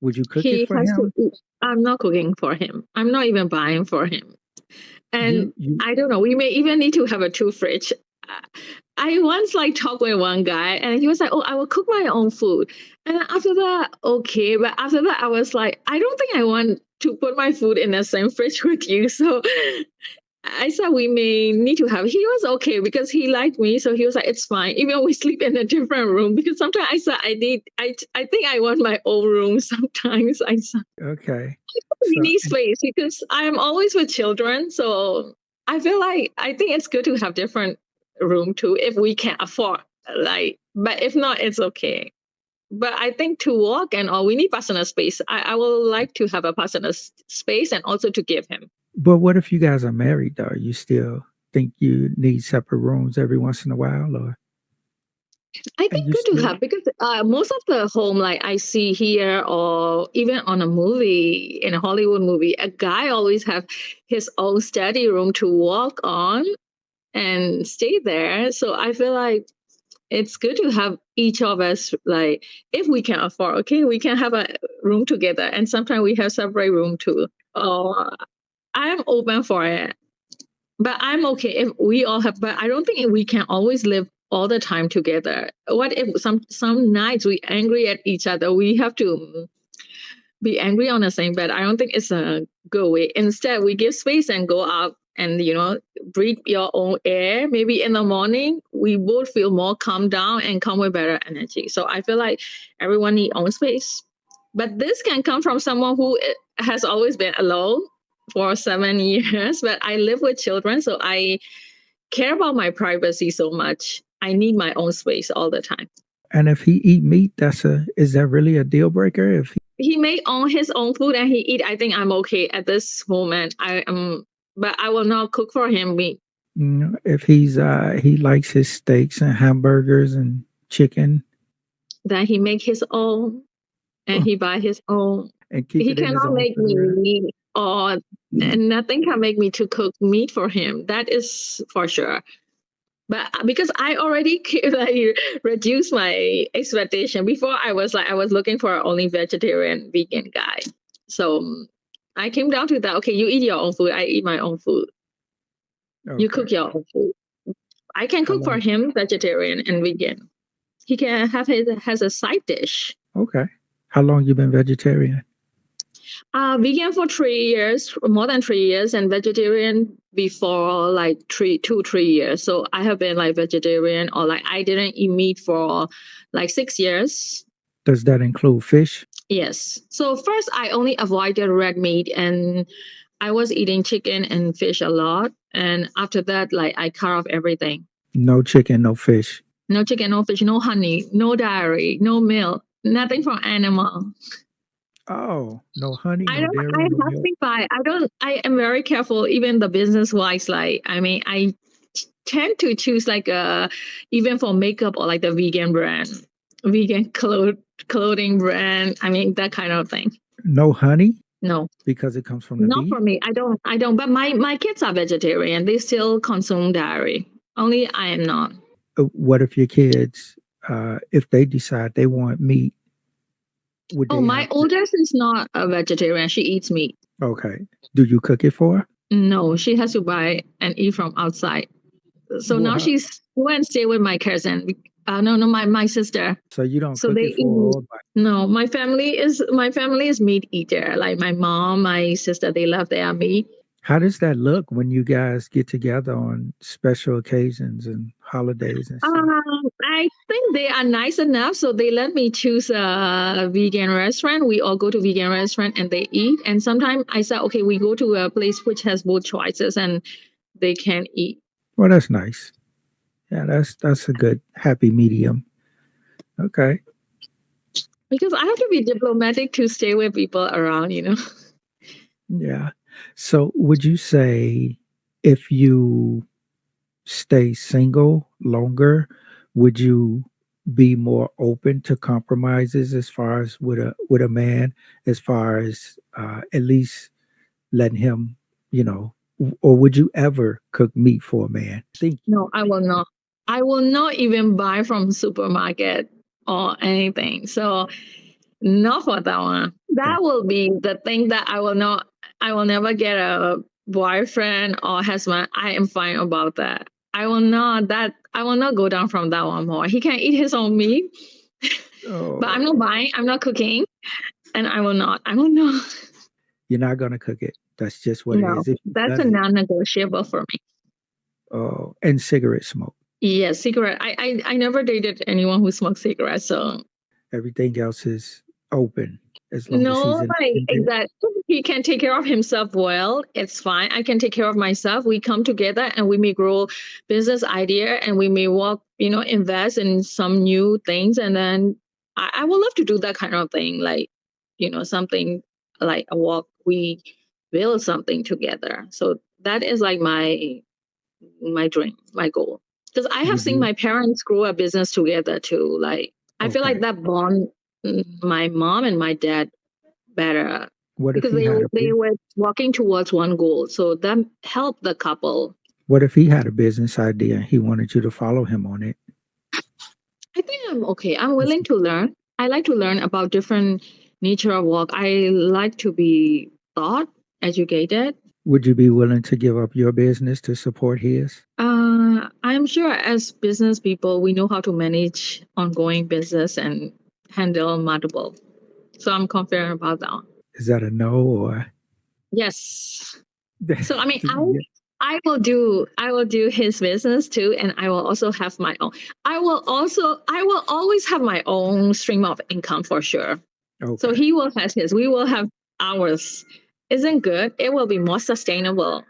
Would you cook it He for has to him? eat. I'm not cooking for him. I'm not even buying for him. And You I don't know, we may even need to have a two fridge. I once like talked with one guy and he was like, "Oh, I will cook my own food." And then after that, okay. But after that, I was like, I don't think I want to put my food in the same fridge with you. So I said we may need to have. He was okay because he liked me, so he was like, "It's fine." Even we sleep in a different room because sometimes I said I need. I think I want my own room. Sometimes I said okay? we So need space because I'm always with children, so I feel like I think it's good to have different room too if we can afford. Like, but if not, it's okay. But I think to walk and all, we need personal space. I will like to have a personal space and also to give him. but what if you guys are married though? You still think you need separate rooms every once in a while, or I and think you good to still have because most of the home like I see here or even on a movie in a Hollywood movie, a guy always have his own study room to walk on and stay there. So I feel like it's good to have each of us like if we can afford, okay, we can have a room together, and sometimes we have separate room too. Oh, I am open for it. But I'm okay if we all have. But I don't think we can always live all the time together. What if some nights we angry at each other? We have to be angry on the same bed. I don't think it's a good way. Instead, we give space and go out and breathe your own air. Maybe in the morning we both feel more calm down and come with better energy. So I feel like everyone need own space, but this can come from someone who has always been alone for 7 years. But I live with children, so I care about my privacy so much. I need my own space all the time. And if he eat meat, is that really a deal breaker? If He may own his own food and he eat, I think I'm okay at this moment. But I will not cook for him meat. if he likes his steaks and hamburgers and chicken, Then he make his own and he buy his own. and keep He it in his cannot own make refrigerator. me and nothing can make me to cook meat for him. That is for sure. But because I already reduced my expectation. Before I was looking for only vegetarian vegan guy. So I came down to that. Okay, you eat your own food. I eat my own food. You Okay. cook your own food. I can How cook for long? him vegetarian and vegan. He can have has a side dish. Okay. How long you been vegetarian? Vegan for 3 years, more than 3 years, and vegetarian before like 3 years. So I have been like vegetarian, or like I didn't eat meat for like 6 years. Does that include fish? Yes. So first I only avoided red meat, and I was eating chicken and fish a lot. And after that, like I cut off everything. No chicken, no fish. No chicken, no fish, no honey, no dairy, no milk, nothing from animal. Oh, no honey, I no don't. dairy, I no have milk. to buy. I don't. I am very careful, even the business wise. Like, I mean, I tend to choose like even for makeup or like the vegan brand, vegan clothing brand. I mean, that kind of thing. No honey No, because it comes from the not bee. for me. I don't. I don't. But my kids are vegetarian. They still consume dairy. Only I am not. What if your kids, if they decide they want meat, would Oh, they my have to? oldest is not a vegetarian. She eats meat. Okay. Do you cook it for her? No, she has to buy and eat from outside. So now Well, she's went and stay with my cousin. No, my sister. so you don't So cook they it eat for meat. her? No, my family is meat eater. Like my mom, my sister, they love their meat. How does that look when you guys get together on special occasions and holidays and stuff? I think they are nice enough, so they let me choose a vegan restaurant. We all go to vegan restaurant and they eat. And sometimes I said, okay, we go to a place which has both choices and they can eat. Well, that's nice. Yeah, that's a good happy medium. Okay. Because I have to be diplomatic to stay with people around, Yeah. So would you say if you stay single longer, would you be more open to compromises as far as with a man, as far as at least letting him, or would you ever cook meat for a man? No, I will not. I will not even buy from supermarket or anything. So not for that one. That will be the thing that I will never get a boyfriend or husband. I am fine about that. I will not go down from that one more. He can eat his own meat, but I'm not Oh, buying, I'm not cooking, and I will not. you're not gonna cook it. That's just what it No, is. If you that's done a it. non-negotiable for me. Oh, and cigarette smoke. Yes, cigarette. I never dated anyone who smokes cigarettes, so Everything else is open as long as he's no, like independent. exactly. He can take care of himself well. It's fine. I can take care of myself. We come together and we may grow business idea and we may work, invest in some new things. And then I would love to do that kind of thing. Like, something like a walk. We build something together. So that is like my dream, my goal. Because I have Would seen you? my parents grow a business together too. Like I feel like Okay. that bond my mom and my dad better What if because he had a they were working towards one goal. So that helped the couple. What if he had a business idea and he wanted you to follow him on it? I think I'm okay. I'm willing to learn. I like to learn about different nature of work. I like to be taught, educated. Would you be willing to give up your business to support his? I'm sure as business people, we know how to manage ongoing business and handle multiple. So I'm confident about that one. Is that a no or? Yes. So I mean, Yeah. I will do his business too, and I will also have my own. I will always have my own stream of income for sure. So Okay. he will have his, we will have ours. Isn't good. It will be more sustainable,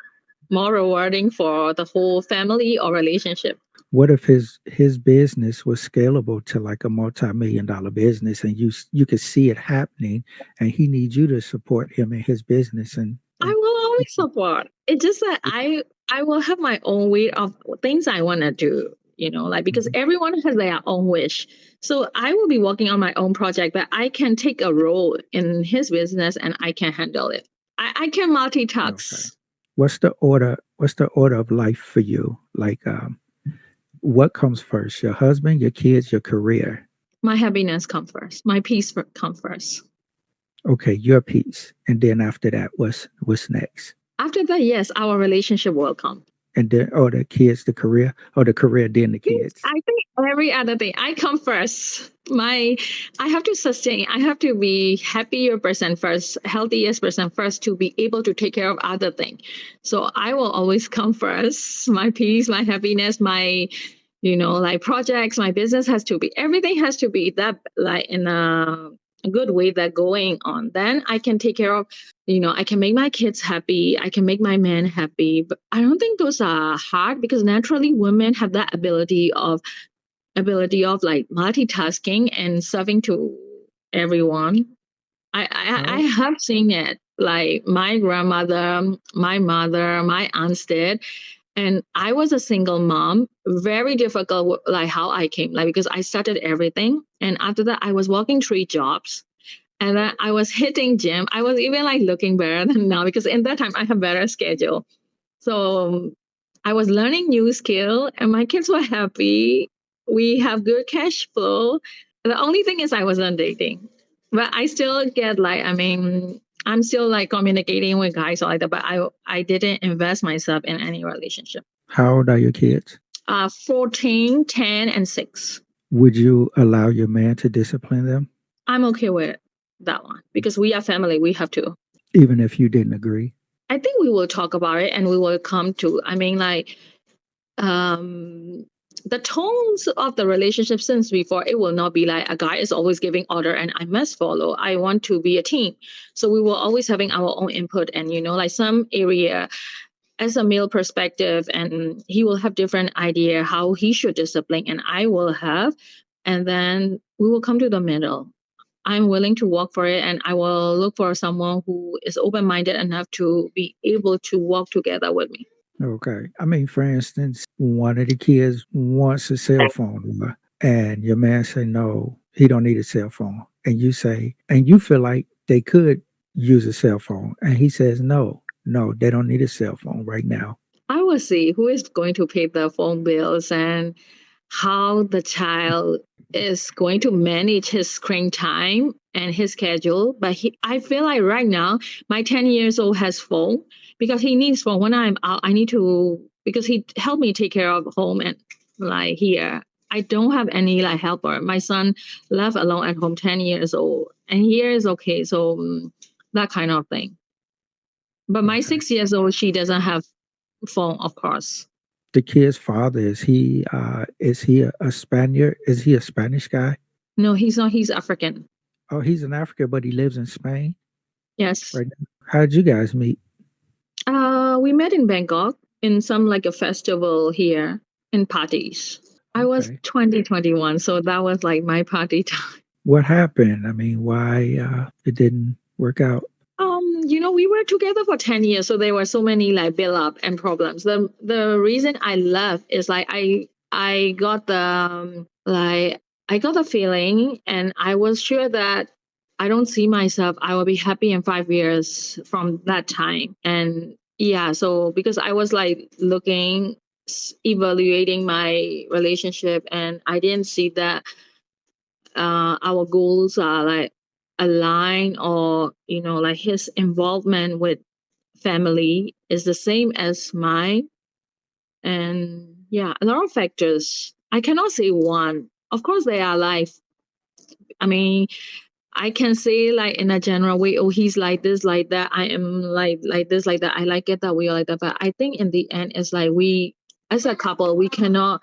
more rewarding for the whole family or relationship. What if his business was scalable to like a multi-million-dollar business, and you could see it happening, and he needs you to support him in his business, I and will always support. It's just that I will have my own way of things I want to do, you know, like because Mhm. everyone has their own wish. So I will be working on my own project, but I can take a role in his business and I can handle it. I can Okay. multitask. What's the order of life for you? Like, what comes first? Your husband, your kids, your career? My happiness comes first. My peace comes first. Okay, your piece, and then after that, what's next? After that, yes, our relationship will come. And then, or the kids, the career, or the career, then the kids. I think every other thing I come first. I have to sustain. I have to be happier person first, healthiest person first to be able to take care of other things. So I will always come first. My peace, my happiness, my like projects, my business has to be everything has to be that like in a good way that going on. Then I can take care of I can make my kids happy, I can make my man happy, but I don't think those are hard because naturally women have that ability of like multitasking and serving to everyone. I Oh, have seen it like my grandmother, my mother, my aunts did, and I was a single mom, very difficult like how I came like because I started everything, and after that I was working 3 jobs, and then I was hitting gym. I was even like looking better than now because in that time I have better schedule. So I was learning new skill and my kids were happy. We have good cash flow. The only thing is I wasn't dating. But I still get like I'm still like communicating with guys or like that, but I didn't invest myself in any relationship. how old are your kids? 14, 10, and 6. Would you allow your man to discipline them, I'm okay with that one because we are family. We have to. even if you didn't agree? I think we will talk about it and we will come to, like, um, the tones of the relationship since before, it will not be like a guy is always giving order and I must follow. I want to be a team. So we will always having our own input and, like some area as a male perspective and he will have different idea how he should discipline and I will have, and then we will come to the middle. I'm willing to work for it and I will look for someone who is open minded enough to be able to work together with me. Okay. I mean, for instance, one of the kids wants a cell phone, and your man say no, he don't need a cell phone, and you say, and you feel like they could use a cell phone, and he says no, no, they don't need a cell phone right now. I will see who is going to pay the phone bills and how the child is going to manage his screen time and his schedule. But I feel like right now, my 10 years old has phone because he needs phone. When I'm out, I need to, because he helped me take care of home and like here. I don't have any like helper. My son left alone at home 10 years old and here is okay. So that kind of thing. But my Okay. 6 years old, she doesn't have phone, of course. The kid's father, is he a Spaniard? Is he a Spanish guy? No, he's not. He's African. Oh, he's in Africa, but he lives in Spain Yes. right now. How did you guys meet? We met in Bangkok in some like a festival here in parties. I was Okay. 2021, so that was like my party time. What happened? I mean, why it didn't work out? We were together for 10 years, so there were so many like build up and problems. The reason I left is like I got the I got the feeling and I was sure that I don't see myself I will be happy in 5 years from that time. And yeah, so because I was like looking evaluating my relationship and I didn't see that our goals are like aligned or like his involvement with family is the same as mine. And yeah, a lot of factors. I cannot say one. Of course, they are life. I mean, I can say like in a general way, oh, he's like this, like that. I am like this, like that. I like it that way, like that. But I think in the end, it's like we, as a couple, we cannot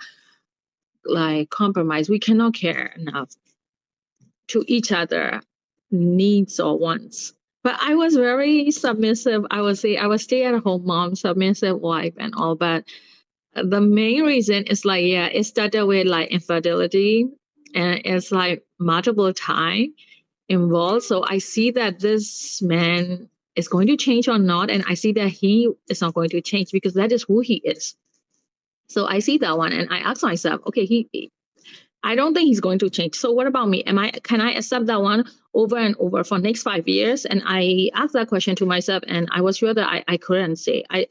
like compromise. We cannot care enough to each other needs or wants. But I was very submissive. I would say I was stay-at-home mom, submissive wife, and all. But the main reason is like, yeah, it started with like infidelity, and it's like multiple time involved. So I see that this man is going to change or not, and I see that he is not going to change because that is who he is. So I see that one, and I ask myself, okay, I don't think he's going to change. So what about me? Can I accept that one over and over for next 5 years? And I asked that question to myself, and I was sure that I couldn't say. I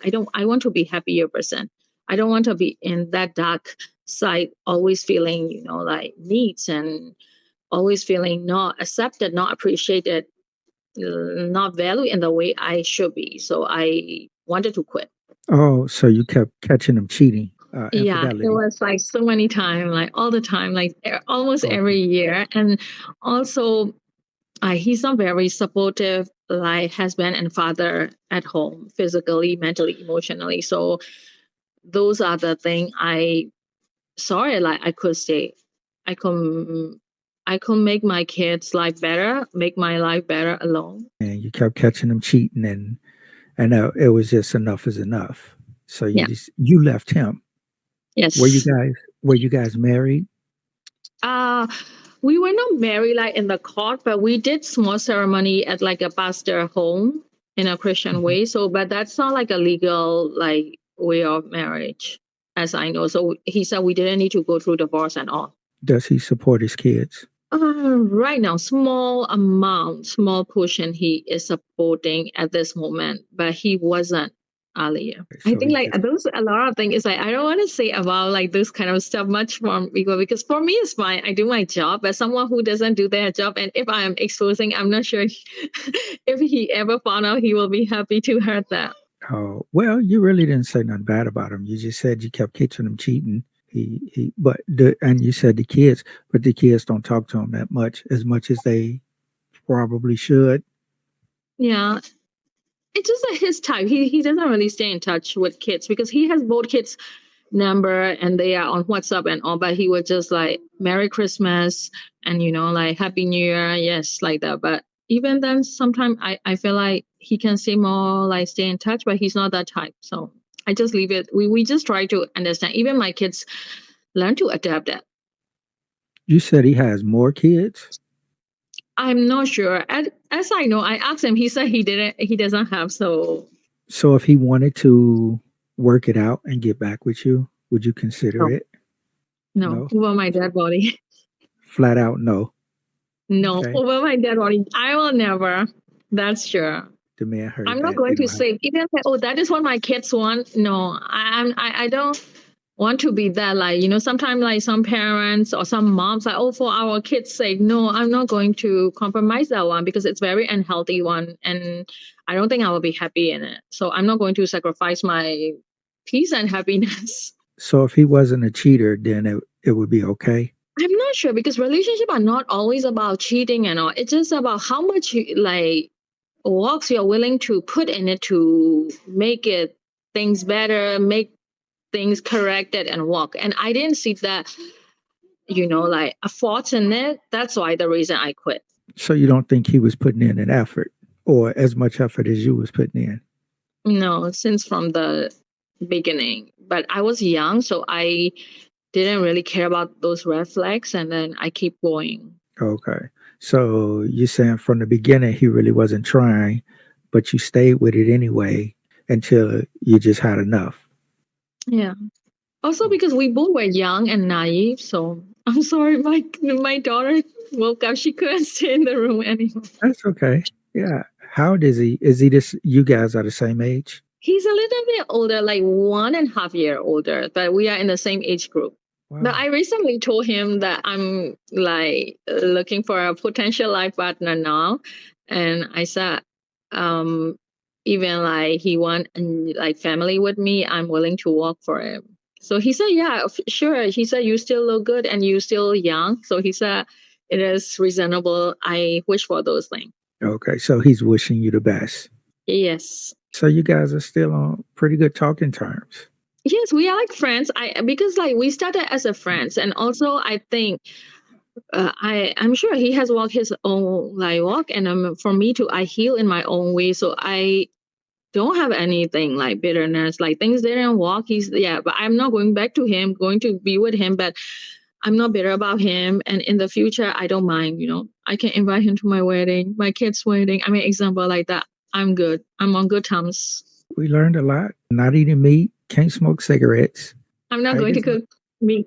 want to be happier person. I don't want to be in that dark side, always feeling, like needs and always feeling not accepted, not appreciated, not valued in the way I should be. So I wanted to quit. Oh, so you kept catching him cheating, Yeah, it infidelity. was like so many times, like all the time, like almost Okay. every year. And also, he's not very supportive, like husband and father at home, physically, mentally, emotionally. So those are the thing I sorry, like I could say, I could, I could make my kids' life better, make my life better alone. And you kept catching him cheating, and it was just enough is enough. So Yeah. you left him. Were you Yes. guys were you guys married? Uh we were not married like in the court, but we did small ceremony at like a pastor home in a Christian Mhm. way. So, but that's not like a legal like way of marriage, as I know. So he said we didn't need to go through divorce and all. Does he support his kids? Right now, small amount, small portion he is supporting at this moment, but he wasn't earlier. I So think he like just those a lot of things is like I don't want to say about like this kind of stuff much from people because for me it's fine. I do my job, but someone who doesn't do their job, and if I am exposing, I'm not sure if he ever found out he will be happy to hear that. oh, well, you really didn't say nothing bad about him. You just said you kept catching him cheating. But and you said the kids, but the kids don't talk to him that much, as they probably should. Yeah, it's just his type. He doesn't really stay in touch with kids because he has both kids number and they are on WhatsApp and all, but he was just like Merry Christmas and like Happy New Year, yes, like that. But even then sometimes I feel like he can say more like stay in touch, but he's not that type. So I just leave it. We just try to understand. Even my kids learn to adapt that. You said he has more kids. I'm not sure. As I know, I asked him, he said he doesn't have, so So if he wanted to work it out and get back with you, would you consider no, it? no, No, over my dead body. flat out no. No, Okay, over my dead body. I will never. That's sure. the man heard I'm not that. going They to don't have. say even say, oh, that is what my kids want. No, I don't want to be that like, sometimes like some parents or some moms like, oh, for our kids' sake, no, I'm not going to compromise that one because it's very unhealthy one. And I don't think I will be happy in it. So I'm not going to sacrifice my peace and happiness. So if he wasn't a cheater, then it would be okay. I'm not sure because relationships are not always about cheating and all. It's just about how much like works you're willing to put in it to make it things better, make things corrected and work. And I didn't see that, like a fault in it. That's why the reason I quit. So you don't think he was putting in an effort or as much effort as you was putting in? No, since from the beginning. But I was young, so I didn't really care about those red flags and then I keep going. Okay. So you're saying from the beginning he really wasn't trying, but you stayed with it anyway until you just had enough. Yeah. Also Oh, because we both were young and naive, so I'm sorry, my daughter woke up. She couldn't stay in the room anymore. that's okay. Yeah. How old is he? Is he this? You guys are the same age? He's a little bit older, like 1.5 year older, but we are in the same age group. But Wow. I recently told him that I'm like looking for a potential life partner now. And I said, um, even like he want like family with me, I'm willing to work for him. So he said, yeah, sure. He said, you still look good and you still young. So he said, it is reasonable. I wish for those things. Okay, so he's wishing you the best. Yes. So you guys are still on pretty good talking terms. Yes, we are like friends. I because like we started as a friends, and also I think I'm sure he has walked his own like walk, and for me too, I heal in my own way. So I don't have anything like bitterness, like things didn't walk. But I'm not going back to him, going to be with him, but I'm not bitter about him. And in the future, I don't mind, I can invite him to my wedding, my kid's wedding. I mean, example like that. I'm good. I'm on good terms. We learned a lot. Not eating meat, can't smoke cigarettes. I'm not going to cook meat.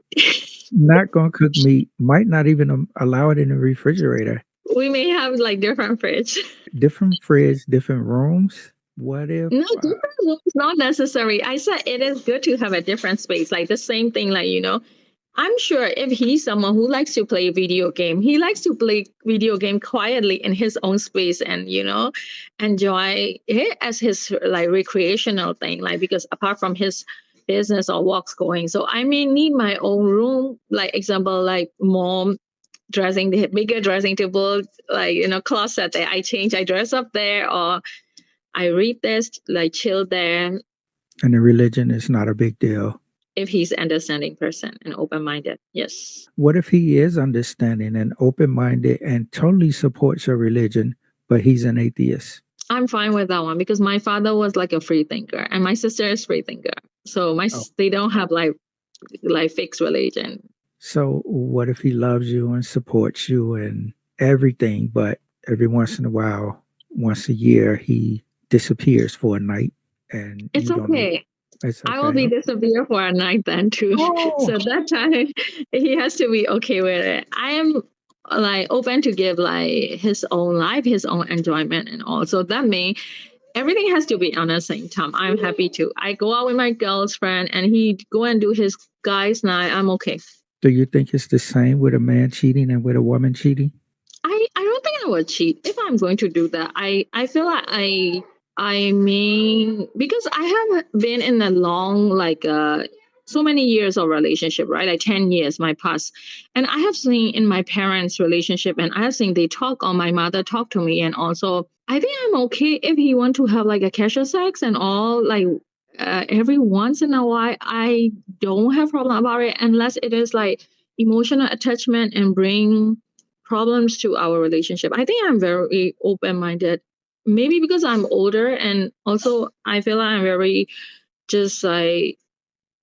Not going to cook meat. Might not even allow it in the refrigerator. We may have like different fridge. Different fridge, different rooms. What if? No, different rooms not necessary. I said it is good to have a different space, like the same thing, like I'm sure if he's someone who likes to play video game, he likes to play video game quietly in his own space and enjoy it as his like recreational thing. Like because apart from his business or works going, so I may need my own room. Like example, like mom dressing the bigger dressing table, like closet that I dress up there, or I read this, like chill there. And the religion is not a big deal. If he's understanding person and open-minded, yes. What if he is understanding and open-minded and totally supports your religion, but he's an atheist? I'm fine with that one because my father was like a free thinker and my sister is free thinker. So they don't have like fixed religion. So what if he loves you and supports you and everything, but every once in a while, once a year, he disappears for a night and it's okay. It's okay. I will be disappear for a night then too. Oh. So that time he has to be okay with it. I am like open to give like his own life, his own enjoyment and all. So that means everything has to be on the same time. I'm happy to. I go out with my girlfriend and he go and do his guys night. I'm okay. Do you think it's the same with a man cheating and with a woman cheating? I don't think I would cheat if I'm going to do that. I feel like I mean, because I have been in a long, like, so many years of relationship, right? Like 10 years, my past. And I have seen in my parents' relationship, and I have seen they talk, or my mother talk to me. And also, I think I'm okay if he want to have like a casual sex and all, like, every once in a while. I don't have problem about it unless it is like emotional attachment and bring problems to our relationship. I think I'm very open-minded. Maybe because I'm older and also I feel like I'm very just like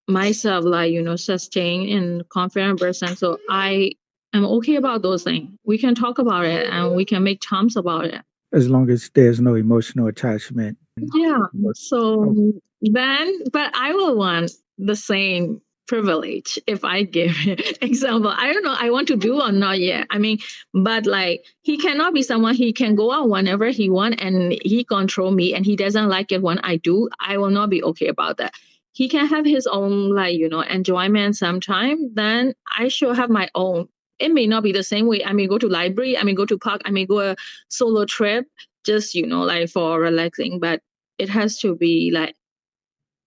myself, like, sustained and confident person. So I am okay about those things. We can talk about it and we can make terms about it. As long as there's no emotional attachment. Yeah. So then, but I will want the same privilege if I give example. I don't know I want to do or not yet. I mean, but like he cannot be someone he can go out whenever he want and he control me and he doesn't like it when I do. I will not be okay about that. He can have his own like enjoyment sometime. Then I should have my own. It may not be the same way. I may go to library. I may go to park. I may go a solo trip just like for relaxing. But it has to be like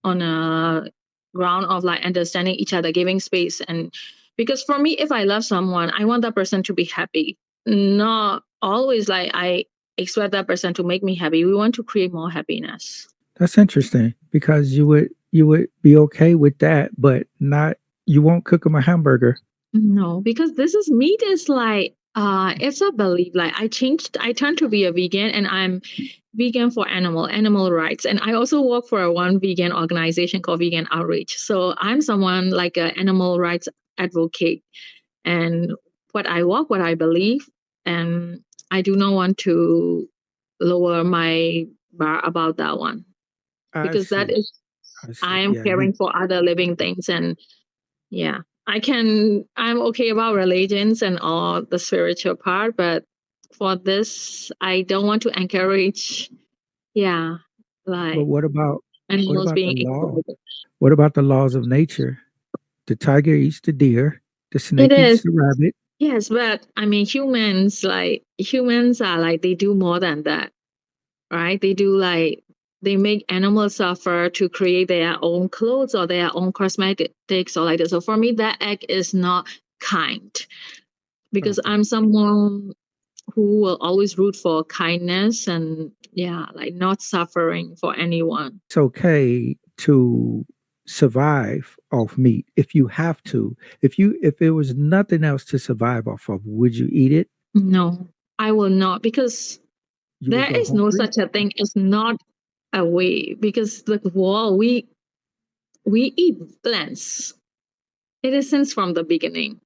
on a ground of like understanding each other, giving space. And because for me, if I love someone, I want that person to be happy, not always like I expect that person to make me happy. We want to create more happiness. That's interesting because you would be okay with that, but not, you won't cook him a hamburger. No, because this is meat is like it's a belief. Like I turned to be a vegan and I'm vegan for animal rights. And I also work for one vegan organization called Vegan Outreach. So I'm someone like an animal rights advocate. And what I believe, and I do not want to lower my bar about that one. Because that is I am caring for other living things. And yeah. I'm okay about religions and all the spiritual part, but for this, I don't want to encourage, like. But what about being the law? What about the laws of nature? The tiger eats the deer, the snake eats the rabbit. Yes, but I mean, humans are like, they do more than that, right? They do like, they make animals suffer to create their own clothes or their own cosmetics or like that. So for me, that act is not kind. because Okay. I'm someone who will always root for kindness and like not suffering for anyone. It's okay to survive off meat if you have to. If there was nothing else to survive off of, would you eat it? No, I will not, because You would there go is no hungry? such a thing as not a way, because the wall we eat plants. It is since from the beginning.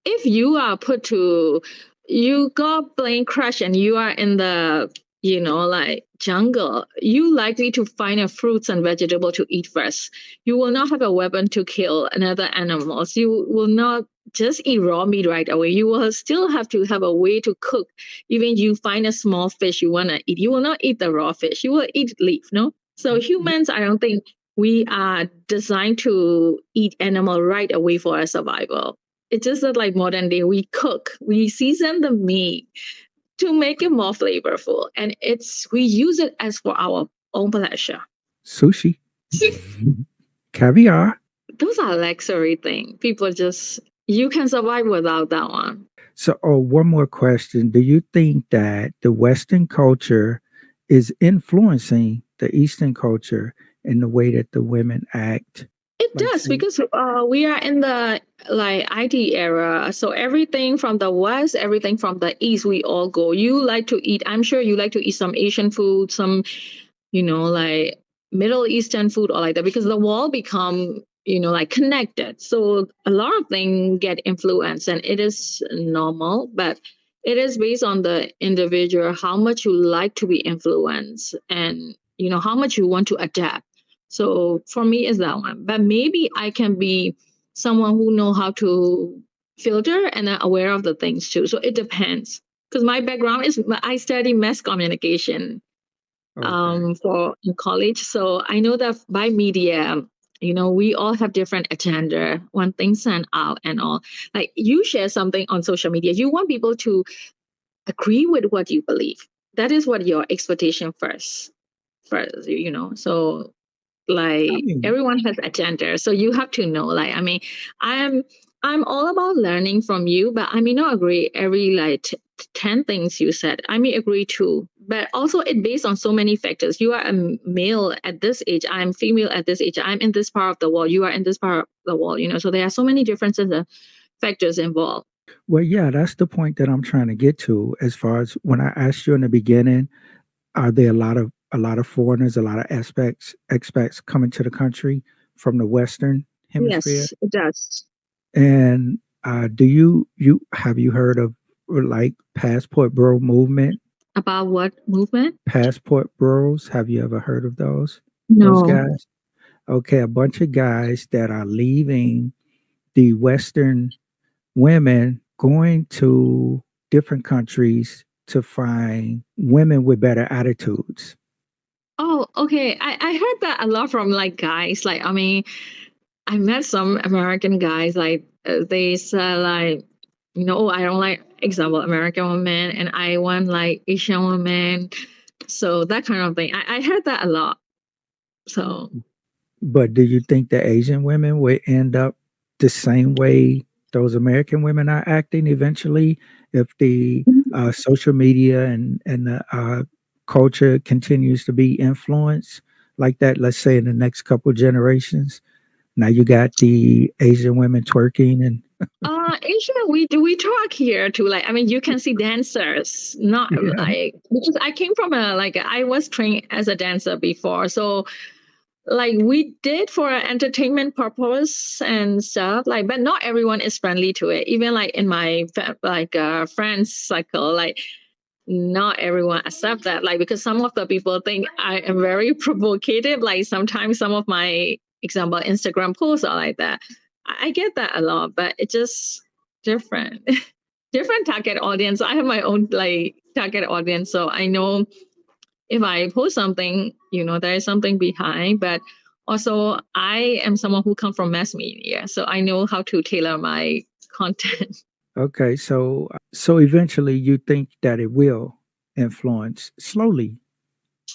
If you are put to, you got plane crash and you are in the, like jungle, you likely to find a fruits and vegetable to eat first. You will not have a weapon to kill another animals. You will not just eat raw meat right away. You will still have to have a way to cook. Even you find a small fish you want to eat, you will not eat the raw fish, you will eat leaf, no? So Yeah. humans, I don't think we are designed to eat animal right away for our survival. It's just that, like modern day, we cook, we season the meat to make it more flavorful, and we use it as for our own pleasure. Sushi, caviar. Those are luxury things. People just, you can survive without that one. So, oh, one more question. Do you think that the Western culture is influencing the Eastern culture in the way that the women act? It Like, does, say, because we are in the like IT era. So everything from the West, everything from the East, we all go. You like to eat, I'm sure you like to eat some Asian food, some, like Middle Eastern food or like that, because the wall become, like connected. So a lot of things get influenced, and it is normal, but it is based on the individual, how much you like to be influenced, and how much you want to adapt. So for me, is that one. But maybe I can be someone who know how to filter and are aware of the things too. So it depends. Because my background is, I study mass communication okay, for in college. So I know that by media, we all have different agenda when things send out and all. Like you share something on social media, you want people to agree with what you believe. That is what your expectation first. So I like mean, everyone has agenda, so you have to know, like, I mean, i'm I'm all about learning from you, but I may not agree every like 10 things you said. I may agree too, but also it based on so many factors. You are a male at this age, I'm female at this age, I'm in this part of the world, you are in this part of the world, so there are so many differences and factors involved. well, yeah, that's the point that I'm trying to get to. As far as when I asked you in the beginning, are there a lot of foreigners, a lot of expats coming to the country from the Western hemisphere? Yes, it does. And do you have you heard of like passport bro movement? About what movement? Passport bros, have you ever heard of those No. guys? Okay, a bunch of guys that are leaving the Western women, going to different countries to find women with better attitudes. Oh, okay. I heard that a lot from like guys. Like, I mean, I met some American guys. Like, they said like, oh, I don't like, example, American woman, and I want like Asian woman. So that kind of thing. I heard that a lot. So But do you think the Asian women will end up the same way those American women are acting eventually if the social media and the culture continues to be influenced like that? Let's say in the next couple generations. Now you got the Asian women twerking and Asia, we talk here too. Like, I mean, you can see dancers, not yeah. like, because I came from a like I was trained as a dancer before, so like we did for an entertainment purpose and stuff, like, but not everyone is friendly to it. Even like in my friends cycle, like not everyone accept that, like, because some of the people think I am very provocative. Like sometimes some of my example Instagram posts are like that. I get that a lot, but it's just different. Different target audience. I have my own like target audience, so I know if I post something, there is something behind. But also, I am someone who comes from mass media, so I know how to tailor my content. Okay, so eventually you think that it will influence slowly.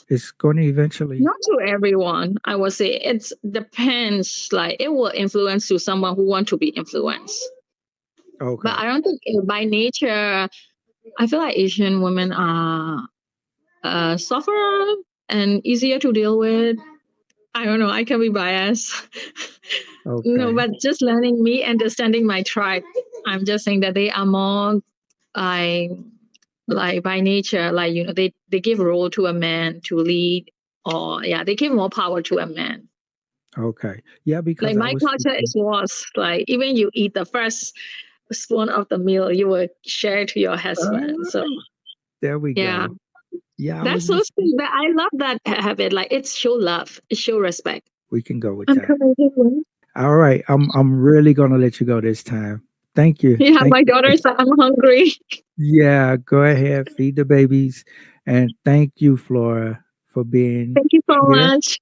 It's going to eventually. Not to everyone, I would say it depends. Like it will influence to someone who want to be influenced. But Okay. I don't think by nature, I feel like Asian women are softer and easier to deal with. I don't know. I can be biased. No, Okay. but just learning me, understanding my tribe. I'm just saying that they are more I like by nature, like they give role to a man to lead, or yeah, they give more power to a man. Okay. Yeah, Like because I my was culture thinking, is was like even you eat the first spoon of the meal, you will share to your husband. So oh, there we yeah, go. Yeah, I that's was so just sweet. But I love that habit. Like it's show love, it show respect. we can go with I'm that. coming. All right. I'm really gonna let you go this time. Thank you. Yeah, Thank my you. daughter said I'm hungry. Yeah, go ahead, feed the babies. And thank you, Flora, for being Thank you so here. much.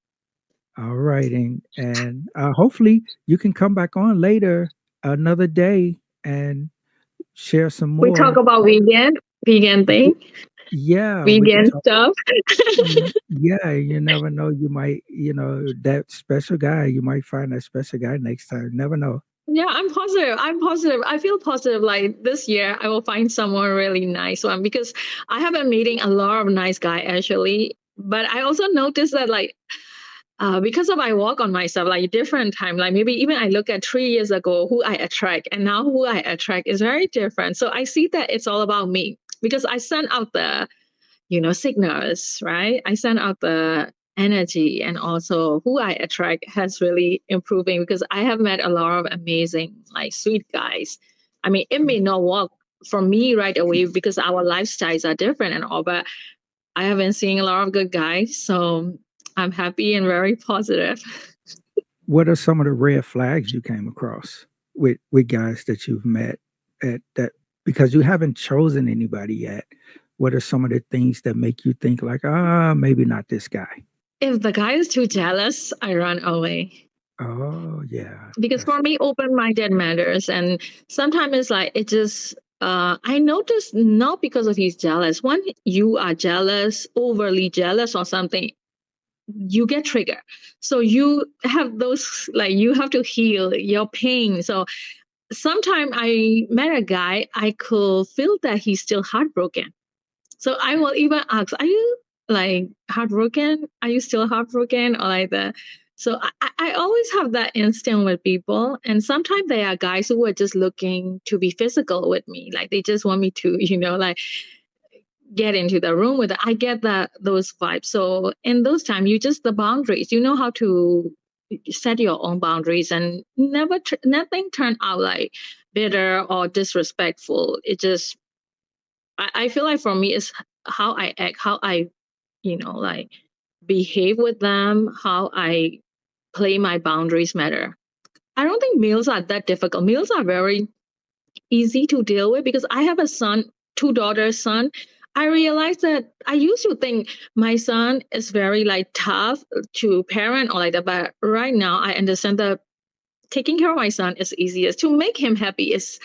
All right. And hopefully you can come back on later another day and share some We talk more. about vegan Y- thing, Yeah, we can vegan talk. stuff. Yeah, you never know. You might, that special guy, you might find that special guy next time. Never know. Yeah, I'm positive. I'm positive. I feel positive. Like this year, I will find someone really nice one because I have been meeting a lot of nice guy actually. But I also noticed that because of I work on myself like different time. Like maybe even I look at 3 years ago who I attract, and now who I attract is very different. So I see that it's all about me because I send out the signals, right? I send out the energy, and also who I attract has really improving because I have met a lot of amazing, like sweet guys. I mean, it may not work for me right away because our lifestyles are different and all, but I have been seeing a lot of good guys. So I'm happy and very positive. What are some of the red flags you came across with guys that you've met at that because you haven't chosen anybody yet? What are some of the things that make you think like, maybe not this guy? If the guy is too jealous, I run away. Oh yeah, Because that's for me open minded matters, and sometimes it's like it just I notice not because of he's jealous. When you are jealous, overly jealous or something, you get triggered, so you have those, like you have to heal your pain. So sometimes I met a guy, I could feel that he's still heartbroken, so I will even ask, "Are you like heartbroken? Are you still heartbroken?" Or like that. So I always have that instinct with people, and sometimes there are guys who are just looking to be physical with me, like they just want me to, like get into the room with it. I get that those vibes. So in those times, you just the boundaries. You know how to set your own boundaries, and nothing turned out like bitter or disrespectful. It just I feel like for me it's how I act, how I like behave with them, how I play my boundaries matter. I don't think meals are that difficult. Meals are very easy to deal with because I have a son, two daughters, son. I realized that I used to think my son is very like tough to parent or like that, but right now I understand that taking care of my son is easiest. To make him happy is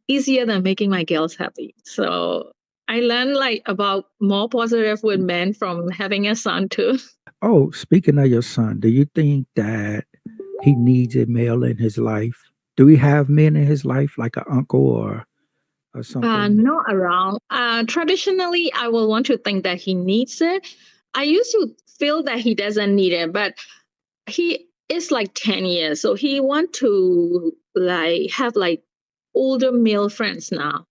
easier than making my girls happy. So I learned like about more positive with men from having a son too. Oh, speaking of your son, do you think that he needs a male in his life? Do he have men in his life like an uncle or something? Not around. Traditionally, I will want to think that he needs it. I used to feel that he doesn't need it, but he is like 10 years, so he want to like have like older male friends now,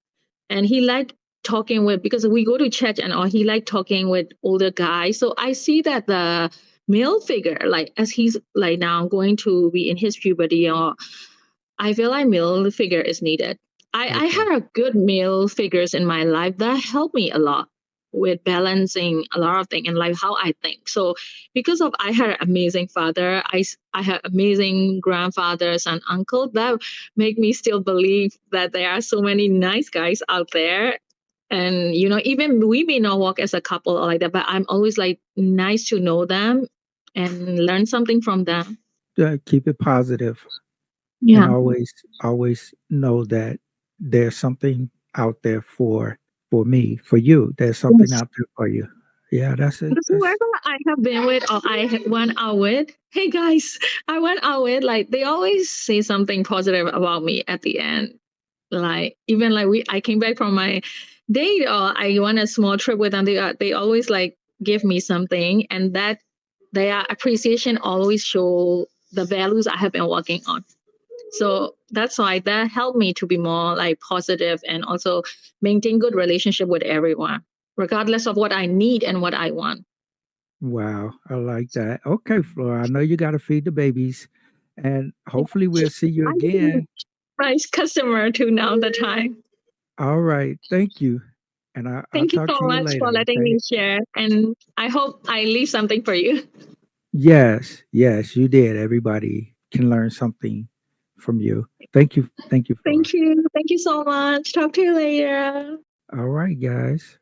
and he like talking with, because we go to church and all, he like talking with older guys. So I see that the male figure, like as he's like now going to be in his puberty, or I feel like male figure is needed. I Okay. had a good male figures in my life that helped me a lot with balancing a lot of things in life, how I think. So because of I had an amazing father, I had amazing grandfathers and uncle that make me still believe that there are so many nice guys out there. And even we may not work as a couple or like that, but I'm always like nice to know them and learn something from them. Keep it positive and Yeah. always know that there's something out there for me, for you. There's something Yes. out there for you. Yeah, that's it. Because That's whoever I have been with or went out with, hey guys, I went out with, like they always say something positive about me at the end. Like even like I came back from my date or I went a small trip with them. They always like give me something, and that their appreciation always show the values I have been working on. So that's why that helped me to be more like positive and also maintain good relationship with everyone, regardless of what I need and what I want. Wow, I like that. Okay, Flora, I know you got to feed the babies, and hopefully we'll see you I'm a again. nice customer too now the time. All right, thank you, and I'll Thank you talk so to you much for later. letting Okay. me share. And I hope I leave something for you. Yes, yes, you did. Everybody can learn something from you. Thank you, Flora. Thank you. Thank you so much. Talk to you later. All right, guys,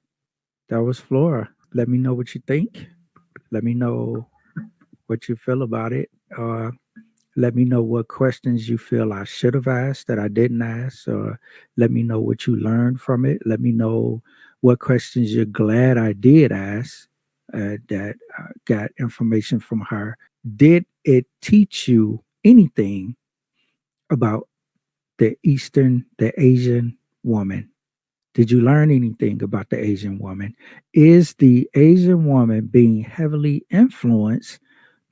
that was Flora. Let me know what you think. Let me know what you feel about it. Let me know what questions you feel I should have asked that I didn't ask, or let me know what you learned from it. Let me know what questions you're glad I did ask that got information from her. Did it teach you anything about the Asian woman? Did you learn anything about the Asian woman? Is the Asian woman being heavily influenced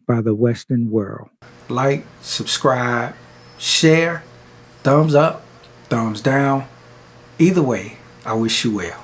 by the Western world? Like, subscribe, share, thumbs up, thumbs down. Either way, I wish you well.